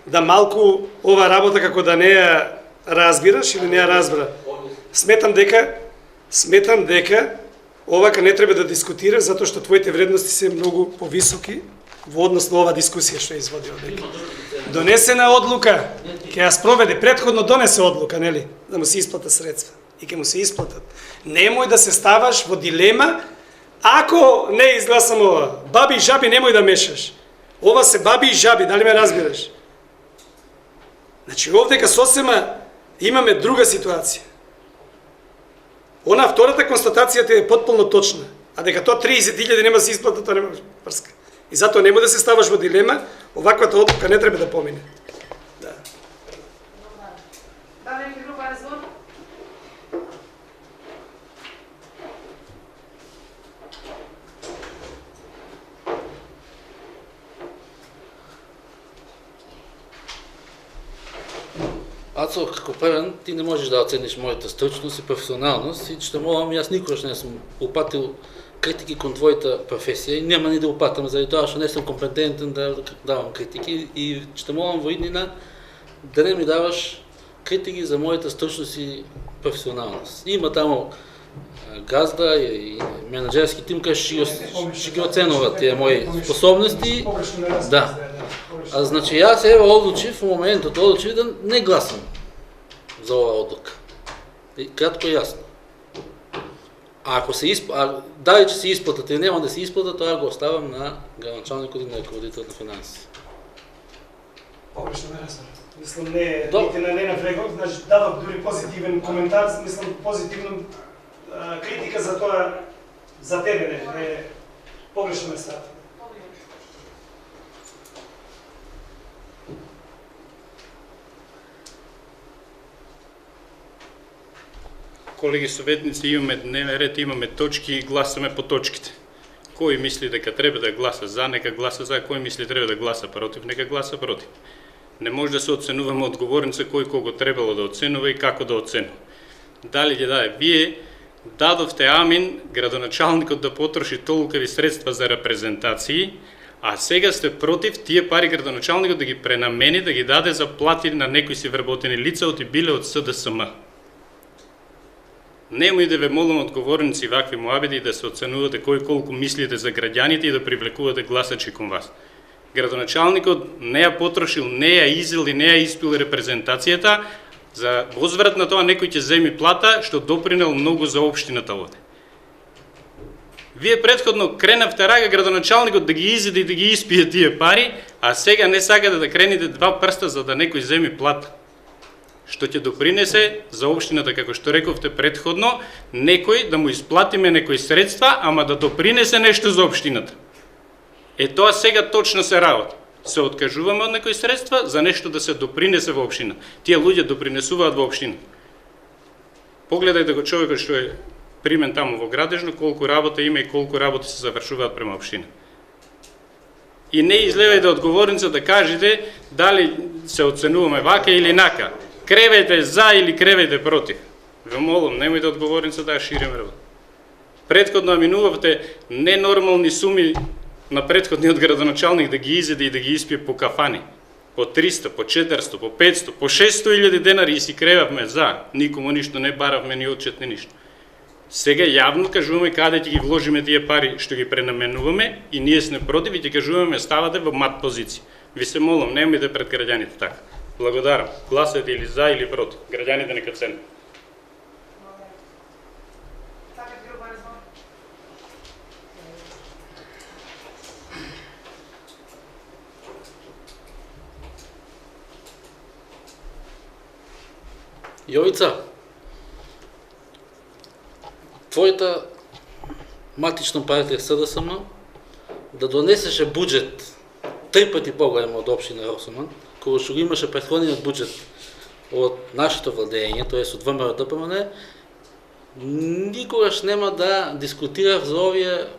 да малку ова работа како да не ја разбираш или не ја разбра. Сметам дека овака не треба да дискутираш затоа што твоите вредности се многу повисоки во однос на ова дискусија што ја изводил дека. Донесена одлука, ќе ја спроведе, претходно донесе одлука, нели, да му се исплата средства и ќе му се исплатат. Немој да се ставаш во дилема, ако не изгласам ова, баби и жаби немој да мешаш. Ова се баби и жаби, дали ме разбираш? Значи, овдека сосема имаме друга ситуација. Она втората констатацијата е потполно точна, а дека тоа 30.000 нема се исплата, тоа нема врска. И затоа немој да се ставаш во дилема, оваквата одлука не треба да помине. Да.
Да, некој друг разговор?
Ацо, како првен, ти не можеш да оцениш мојата стручност и професионалност и што молам, јас никогаш не сум упатил критики кон твојата професија и нема ни да упатам заради тоа што не сум компетентен да давам критики и што молам во иднина да не ми даваш критики за мојата стручност и професионалност. Има таму газда и менаџерски тим кај ќе ги оценува тие мои способности. Да. А значи јас ева одлучив, во моментот одлучив да не гласам за оваа одлука. И кратко и јасно. А ако се дали ќе се исплатат или нема да се исплатат, тоа го оставам на граначалникот и на раководител на финанси.
Погрешно ме разбрав. Мислам не не навлегов, значи давам дури позитивен коментар, мислам позитивно критика за тоа за тебе не погрешно ме става.
Колеги советници, имаме дневен ред, имаме точки и гласаме по точките. Кој мисли дека треба да гласа за, нека гласа за, кој мисли треба да гласа против, нека гласа против. Не може да се оценуваме одговорница кој кого требало да оценува и како да оценува. Дали ги даде? Вие дадовте амин градоначалникот да потроши толкави средства за репрезентации, а сега сте против тие пари градоначалникот да ги пренамени, да ги даде за плати на некои си вработени лица оти биле од СДСМ. Немој да ве молам одговорници вакви муабеди да се оценувате кој колку мислите за граѓаните и да привлекувате гласачи кон вас. Градоначалникот не ја потрошил, не ја изел и не ја испил репрезентацијата, за возврат на тоа некој ќе земи плата, што допринел многу за општината овде. Вие претходно кренавте рага градоначалникот да ги изеде и да ги испие тие пари, а сега не сакате да крените два прста за да некој земи плата. што ќе допринесе за општината, како што рековте претходно, некој да му исплатиме некои средства, ама да допринесе нешто за општината. Тоа сега точно се работи. Се откажуваме од некои средства за нешто да се допринесе во општина. Тие луѓе допринесуваат во општина. Погледајте го човекот што е примен таму во Градежно, колку работа има и колку работи се завршуваат према општина. И не излевајте одговорница да кажете дали се оценуваме вака или нака. Кревајте за или кревајте против. Ве молам, немојте одговорница да ја шириме работа. Претходно минувавте ненормални суми на претходниот градоначалник да ги изеде и да ги испие по кафани. По 300, по 400, по 500, по 600.000 денари и си кревавме за. Никому ништо не баравме ни отчет ни ништо. Сега јавно кажуваме каде ќе ги вложиме тие пари што ги пренаменуваме и ние сме против и ќе кажуваме ставате во мат позиција. Ви се молам, немојте пред граѓаните така. Благодарам. Гласате или за или против. Граѓаните нека ценат.
Јовица, твојата матична партија СДСМ да донесеше буџет 3 пати поголем од општина Росоман, кога што го имаше претходниот буџет од нашето владење, тоа е од ВМРО ДПМН, никогаш нема да дискутирав за овие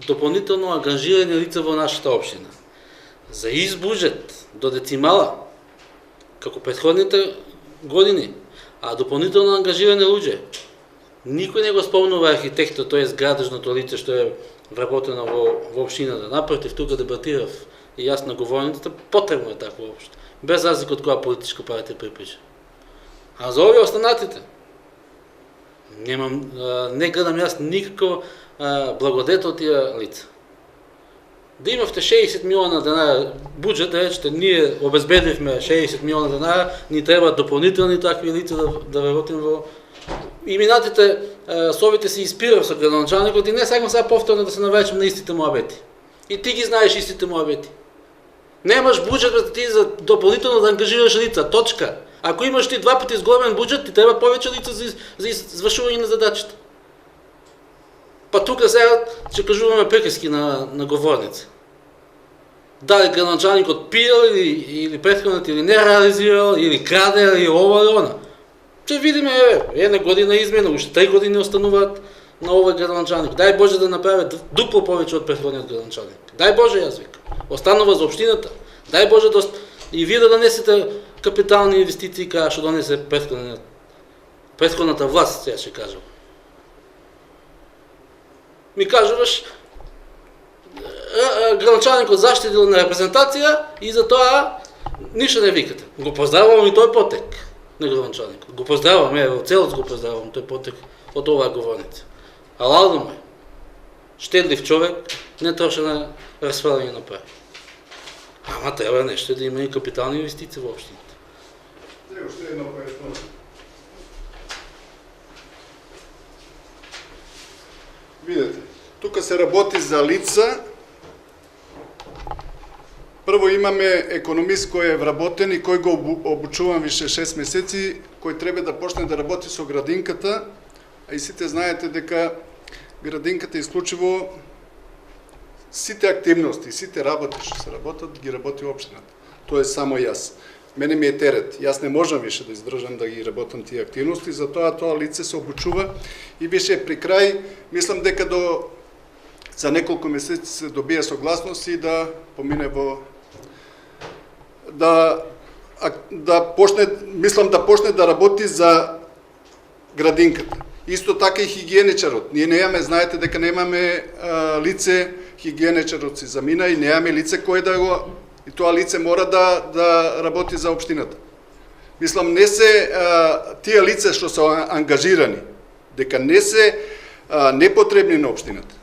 дополнително ангажирани лица во нашата општина. За ист буџет до децимала, како претходните години, а дополнително ангажирани луѓе. Никој не го спомнува архитектот, тоест градежното лице што е вработено во општината. Напротив, тука дебатирав и јас на говорницата, потребно е такво општо. Без разлика од која политичка партија приприча. А за овие останатите, не гледам јас никако благодет од тие лица. Да имавте 60 милиона денара буџет, да речете, ние обезбедивме 60 милиона денара, ни треба дополнителни такви лица да работим во... И минатите совите си испирав со градоначалникот и не сакам сега повторно да се навречам на истите муабети. И ти ги знаеш истите муабети. Немаш буџет да ти за дополнително да ангажираш лица, точка. Ако имаш ти 2 пати зголемен буџет, ти треба повеќе лица за извршување на задачите. Па тука сега ќе кажуваме приказки на говорница. Дали градоначалникот пиел или претходниот или не реализирал, или краде, или ова или она. Ќе видиме, една година измена, уште 3 години остануваат на овој градоначалник. Дај Боже да направи дупло повеќе од претходниот градоначалник. Дај Боже, јас викам. Останува за општината. Дај Боже и вие да донесете капитални инвестиции каја што донесе претходната власт, сега ќе кажам. Ми кажуваш градоначалникот заштедил на репрезентација и за тоа ништо не викате. Го поздравувам и тој потек на градоначалникот. Го поздравувам, во целост го поздравувам тој потек од оваа говорница. Алално му е. Штедлив човек, не троши на расфрлање на пари. Ама треба нешто да има и капитални инвестиции во општината.
Уште едно појаснување. Видете, тука се работи за лица. Прво имаме економист кој е вработен и кој го обучувам више 6 месеци, кој треба да почне да работи со градинката, а и сите знаете дека градинката исклучиво сите активности, сите работи што се работат, ги работи општината. Тоа е само јас. Мене ми е терет. Јас не можам више да издржам да ги работам тие активности, затоа тоа лице се обучува и више при крај, мислам дека за неколку месеци се добија согласност и да помине во да почне да работи за градинката. Исто така и хигиеничарот. Ние немаме, знаете дека немаме лице хигиеничарот си замина и немаме лице кој да го... И тоа лице мора да работи за општината. Мислам, не се тие лица што се ангажирани, дека не се непотребни на општината.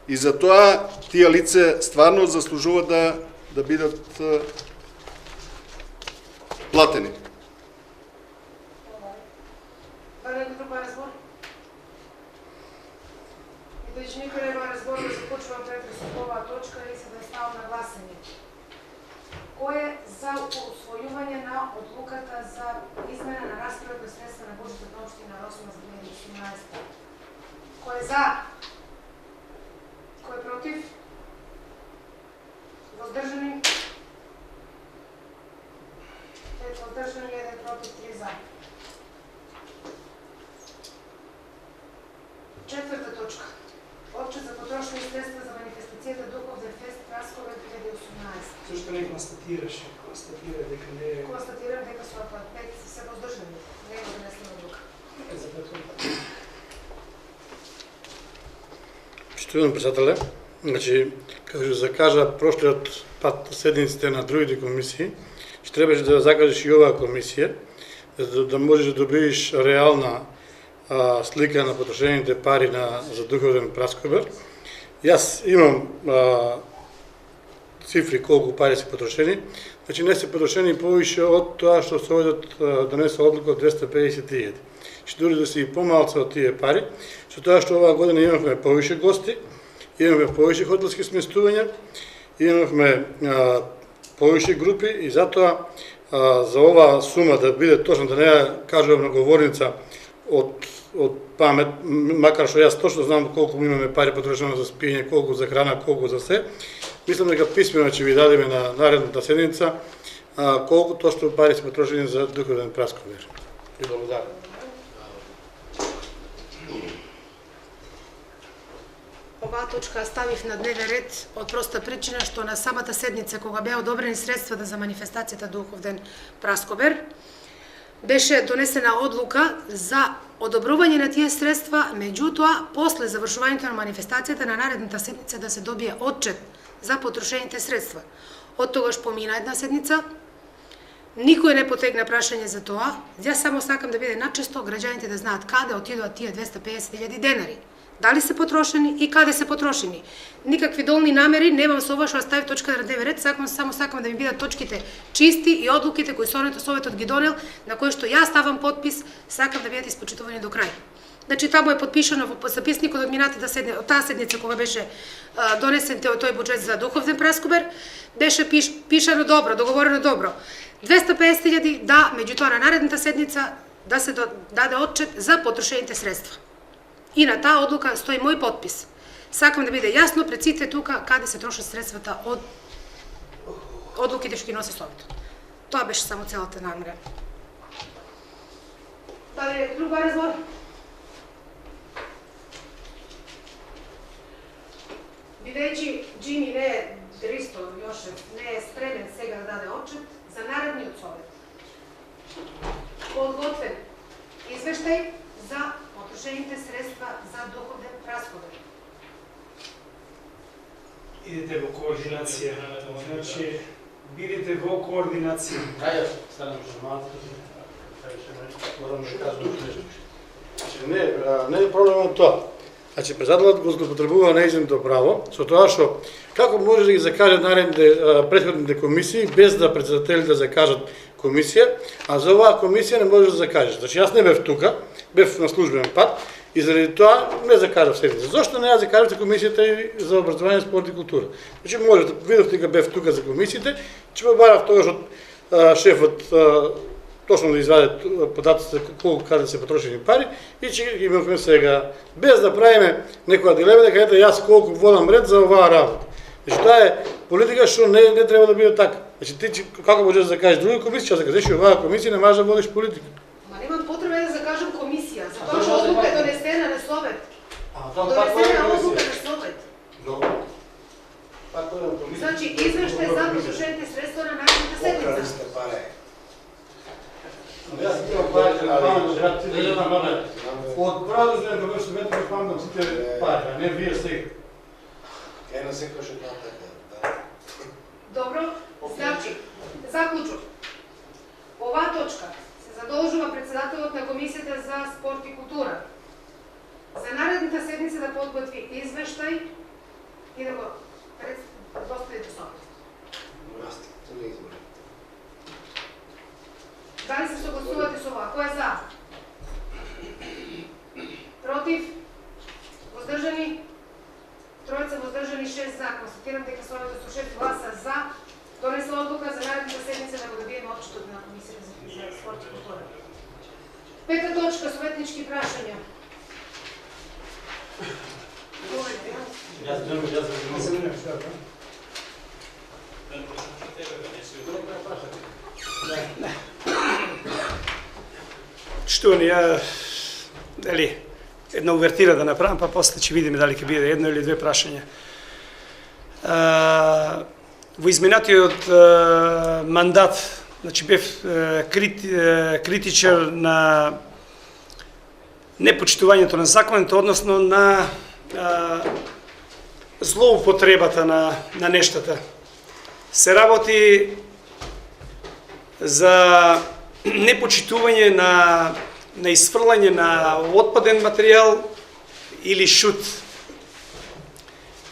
И затоа тие лице стварно заслужуваат да бидат платени.
Никој нема разбор да започнува претрес по оваа точка и се да става на гласање. Кој е за усвојување на одлуката за измена на распоред на средства на буџетот на општина Росма за 2018? Кој е за? Кој е против? Воздржани? 5 воздржани, 1 против, 3 за. Четврта точка. Отчет за потрошени средства за манифестацијата Духовден фест Праскове 2018.
Зашто не констатираше? Констатира дека не е...
Констатирам дека со 5 се воздржани. Нема донесена одлука.
За претходно.
Почитувам председателе, значи, како што закажа прошлиот пат седниците на другите комисии, што требаше да закажеш и оваа комисија, за да можеш да добиеш реална слика на потрошените пари за Духовден Праскобер. Јас имам цифри колку пари се потрошени, значи не се потрошени повише од тоа што Советот донесе одлука од 250.000. Што дури да се и помалку од тие пари, со тоа што оваа година имавме повише гости, имавме повише хотелски сместувања, имавме повише групи и затоа за оваа сума да биде точно, да не ја кажувам на говорница од памет, макар што јас точно знам колку имаме пари потрошено за спиење, колку за храна, колку за се, мислам дека писмено ќе ви дадеме на наредната седница колку точно пари се потрошени за Духовден Праскобер. Ви благодарам.
Оваа точка ставив на дневен ред од проста причина што на самата седница кога беа одобрени средствата за манифестацијата Духовден Праскобер, беше донесена одлука за одобрување на тие средства, меѓутоа, после завршувањето на манифестацијата на наредната седница да се добие отчет за потрошените средства. Од тогаш помина една седница, никој не потегна прашање за тоа, јас само сакам да биде начесто граѓаните да знаат каде отидоа тие 250.000 денари. Дали се потрошени и каде се потрошени. Никакви долни намери немам со ова што стави точка на дневен ред, само сакам да ми бидат точките чисти и одлуките кои Советот ги донел, на кои што јас ставам подпис, сакам да бидат испочитувани до крај. Значи таму е подпишано во записникот од минатата седница, од таа седница кога беше донесен тој буџет за Духовден Праскобер, беше пишано добро, договорено добро. 250.000 да, меѓутоа на наредната седница да се даде отчет за потрошените средства. И на таа одлука стои мој подпис. Сакам да биде јасно пред сите тука каде се трошат средствата од одлуките што ги носи Советот. Тоа беше само целата намера. Дали е друг разговор? Бидејќи Джими не е Дристо Јошев, не е спремен сега да даде отчет за наредниот Совет. Подготвен извештај за потрошените средства за Духовден Праскобер.
Идете во координација. Значи, бидете во координација.
Ајде, станам што малку.
Не е проблемот тоа. Значи, председателот го злоупотребува нејзиното право, со тоа што како може да ги закаже наредните претходните комисии без да председателите закажат комисија, а за оваа комисија не можеш да закажеш. Значи, јас не бев тука, бев на службен пат и заради тоа не закажав седница. Зошто не ја закажете комисијата за образование, спорт и култура? Значи, можете, видов дека бев тука за комисиите, че ме барав тогаш од шефот точно да изваде податоците колку каде се потрошени пари и че ги имавме сега, без да правиме некоја дилема дека ете јас колку водам ред за оваа работа. Значи, тоа е политика што не треба да биде така. Значи, ти како можеш да закажеш други комисии, ќе закажеш и оваа комисија, не можеш да водиш политика.
Ма немам потреба да закажам комисија, затоа што одлука е донесена на Совет.
Тоа
Донесена одлука на Совет.
Добро. Така е комисија.
Значи, извештај за потрошените средства на наредната седница.
Јас имам пари, од правдужен кога што ветме памтам сите пари, а не вие сега.
Една секој што тоа така.
Добро, значи, заклучок. Оваа точка се задолжува председателот на Комисијата за спорт и култура за наредната седница да подготви извештај и да го достави до Совет. Дали се согласувате со ова? Кој е за? Против? Воздржани? Тројца воздржани, 6 за. Констатирам дека Советот со 6 гласа за донесе одлука за заметнички прашања?
Штувани, ја дали една увертира да направам, па после ќе видиме дали ќе биде едно или две прашања. Во изминатиот мандат, значи бев критичар на непочитувањето на законите, односно на злоупотребата на нештата. Се работи за непочитување на исфрлање на отпаден материјал или шут.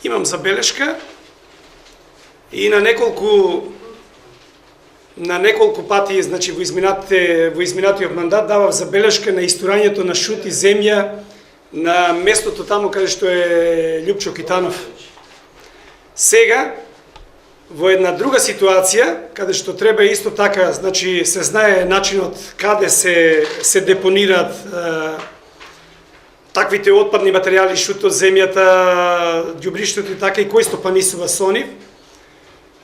Имам забелешка и на неколку пати, значи во изминатиот мандат давав забелешка на истурањето на шут и земја на местото таму каде што е Љупчо Китанов. Сега во една друга ситуација, каде што треба исто така, значи се знае начинот каде се депонираат таквите отпадни материјали, шутот, земјата, ѓубриштето и така, и кој стопанисува со нив.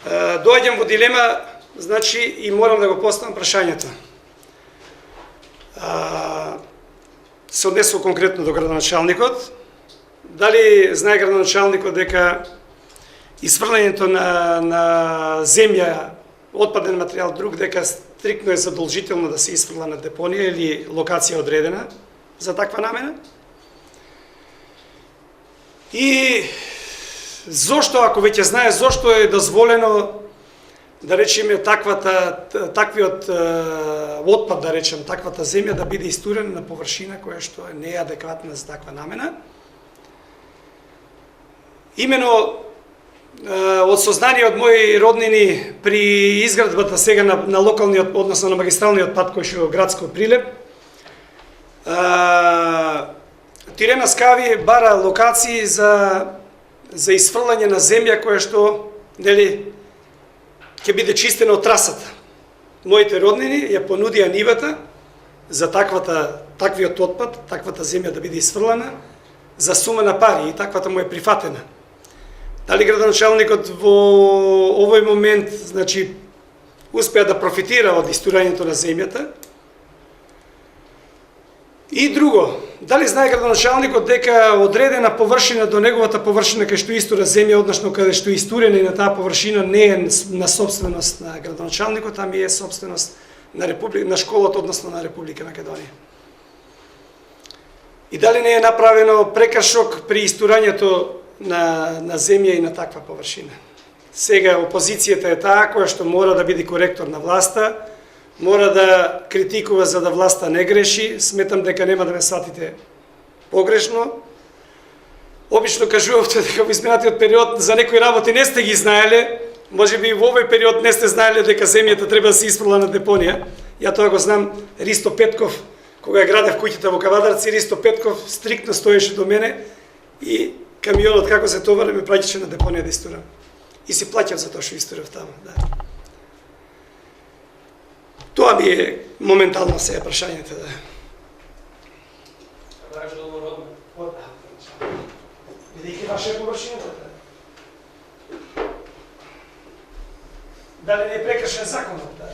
Доаѓам во дилема, значи, и морам да го поставам прашањето. Се однесува конкретно до градоначалникот. Дали знае градоначалникот дека исфрлањето на земја, отпаден материјал друг, дека стриктно е задолжително да се исфрла на депонија или локација одредена за таква намена? И зошто, ако веќе знае, зошто е дозволено, да речеме, таквиот отпад, да речем, таквата земја да биде истурена на површина која што не е адекватна за таква намена? Имено од сознание од мои роднини при изградбата сега на локалниот, односно на магистралниот пат кој што е градско Прилеп, Тирена Скави бара локации за исфрлање на земја која што, нели, ќе биде чистена од трасата. Моите роднини ја понудија нивата за таквиот отпад, таквата земја да биде исфрлана за сума на пари, и таквата му е прифатена. Дали градоначалникот во овој момент, значи, успеа да профитира од истурањето на земјата? И друго, дали знае градоначалникот дека одредена површина до неговата површина кај што истура земја, односно каде што е истурена и на таа површина не е на собственост на градоначалникот, ами е собственост на школата, односно на Република Македонија? И дали не е направено прекршок при истурањето на земја и на таква површина? Сега опозицијата е таа која што мора да биде коректор на власта, мора да критикува за да власта не греши. Сметам дека нема да ме сватите погрешно. Обично кажувавте дека во изминатиот период за некои работи не сте ги знаеле, можеби и во овој период не сте знаеле дека земјата треба да се исфрла на депонија. Ја тоа го знам. Ристо Петков, кога ја градев куќата во Кавадарци, Ристо Петков стриктно стоеше до мене и камионот како се товари ме праќаше на депонија да истурам. И си плаќав за тоа што истурав таму, да. Тоа ми е моментално сега прашањето, да. Бидејќи ваша е површината, да. Дали не е прекршен законот, да?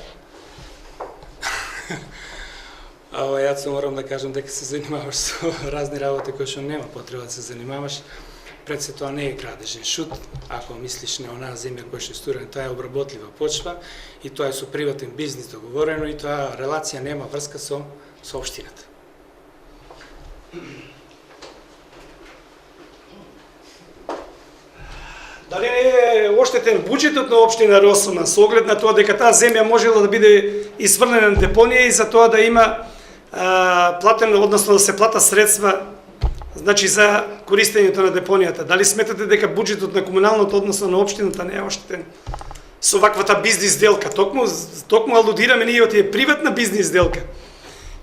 Јас се морам да кажам дека се занимаваш со разни работи кои што нема потреба да се занимаваш. Пред се тоа не е градежен шут, ако мислиш на онаа земја која што е истурена, тоа е обработлива почва и тоа е со приватен бизнис договорено и тоа релација нема врска со општината.
Дали не е оштетен буџетот на општина Росума со оглед на тоа дека таа земја можела да биде исфрлена на депонија и за тоа да има платено, односно да се плата средства, значи за користењето на депонијата? Дали сметате дека буџетот на комуналното, односно на општината, не е оштетен со ваквата бизнис делка? Токму алудираме ние од тие приватна бизнис делка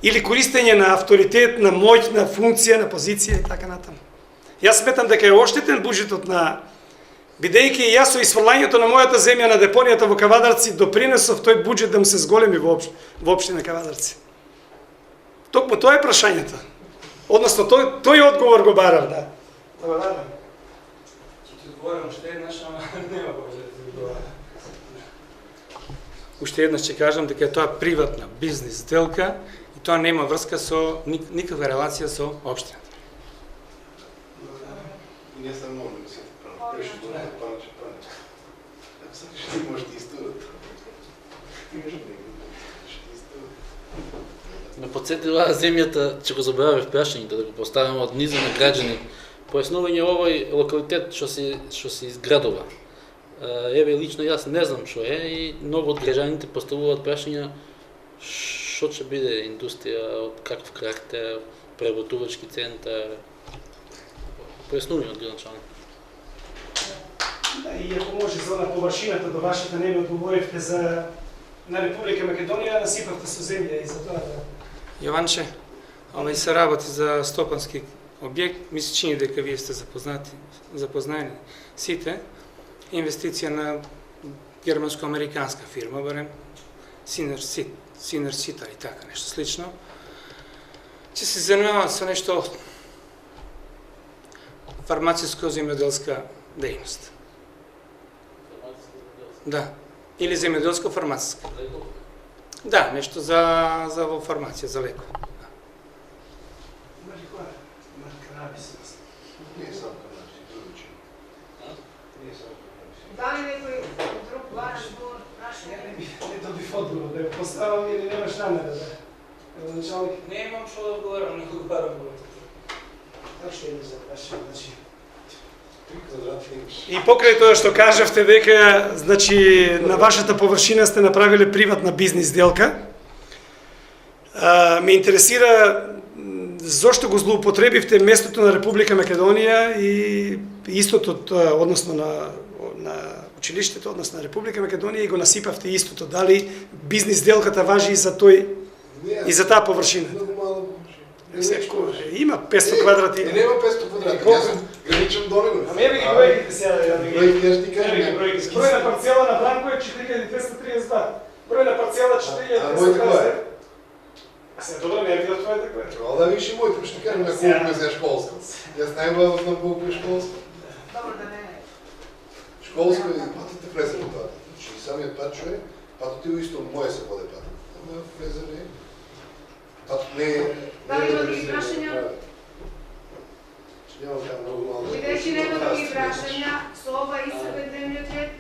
или користење на авторитет, на моќ, на функција, на позиција и така натаму. Јас сметам дека е оштетен буџетот на, бидејќи јас со исфрлањето на мојата земја на депонијата во Кавадарци допринесов тој буџет да му се зголеми во општина Кавадарци. Токму тоа е прашањето. Односно, тој одговор го барав, да. Добар дан.
Ќе ти одговорам уште еднаш, ама нема може да ти одговорам. Уште еднаш ќе кажам дека тоа е приватна бизнис сделка и тоа нема врска со никаква релација со општината.
Не сам много не си право. Преш до не панче. Ако сакаш ти можеш да исторат. Ти можеш да
Ме подсетила земјата, че го забравив прашањето, да го поставам од низа на граѓани. Појаснување овој локалитет што се изградува. Еве лично јас не знам што е и многу од граѓаните поставуваат прашања што ќе биде индустрија, од каков карактер, преработувачки центар. Појаснување од граѓани.
Да, и ако може за на површината до вашата не ми одговоривте за на Република Македонија, насипавте со земја и за тоа да...
Јованче, се работи за стопански објект, ми се чини дека вие сте запознаени сите. Инвестиција на германско-американска фирма, барем Синерсит или така, нешто слично. Ќе се занимава со нешто фармациско-земјоделска дејност. Да, или земјоделско-фармациска. Да, нешто за во фармација, за леко.
Марихуана, канабис.
Не сам канабис, другичи. Не сам канабис.
Дали некој друг ваш збор,
Не добив одговор, да ја поставам или немаш намера, да? Началник,
Не имам што да одговорам, не одговарам.
така што има за прашање, значи...
И
И покрај тоа што кажавте дека, значи, на вашата површина сте направиле приватна бизнис делка, ме интересира зошто го злоупотребивте местото на Република Македонија и истото, односно на училиштето, односно на Република Македонија и го насипавте истото. Дали бизнис делката важи и за тој и за таа површина?
Много мало.
Има 500 квадрати.
Нема 500 квадрати. Јас сум граничен до него.
Ами еве ги бројките сега,
Бројки јас ти кажам.
Број на парцела на Бранко е 4232. Број на парцела 4220. Сега добро, не е видов твојата која.
Треба да виши моите, па ще кажам на колко ме знаеш школска. Јас најбавно знам колко е школска.
Добро да не.
Школска и патите влезе по пат. Значи самиот пат човек, патот е исто моје се воде пат. Ама влезе не. Патот не е...
Дали има други прашања?
Нямам така многу мало.
Бидејќи нема други прашања, со ова исцрпен дневниот ред,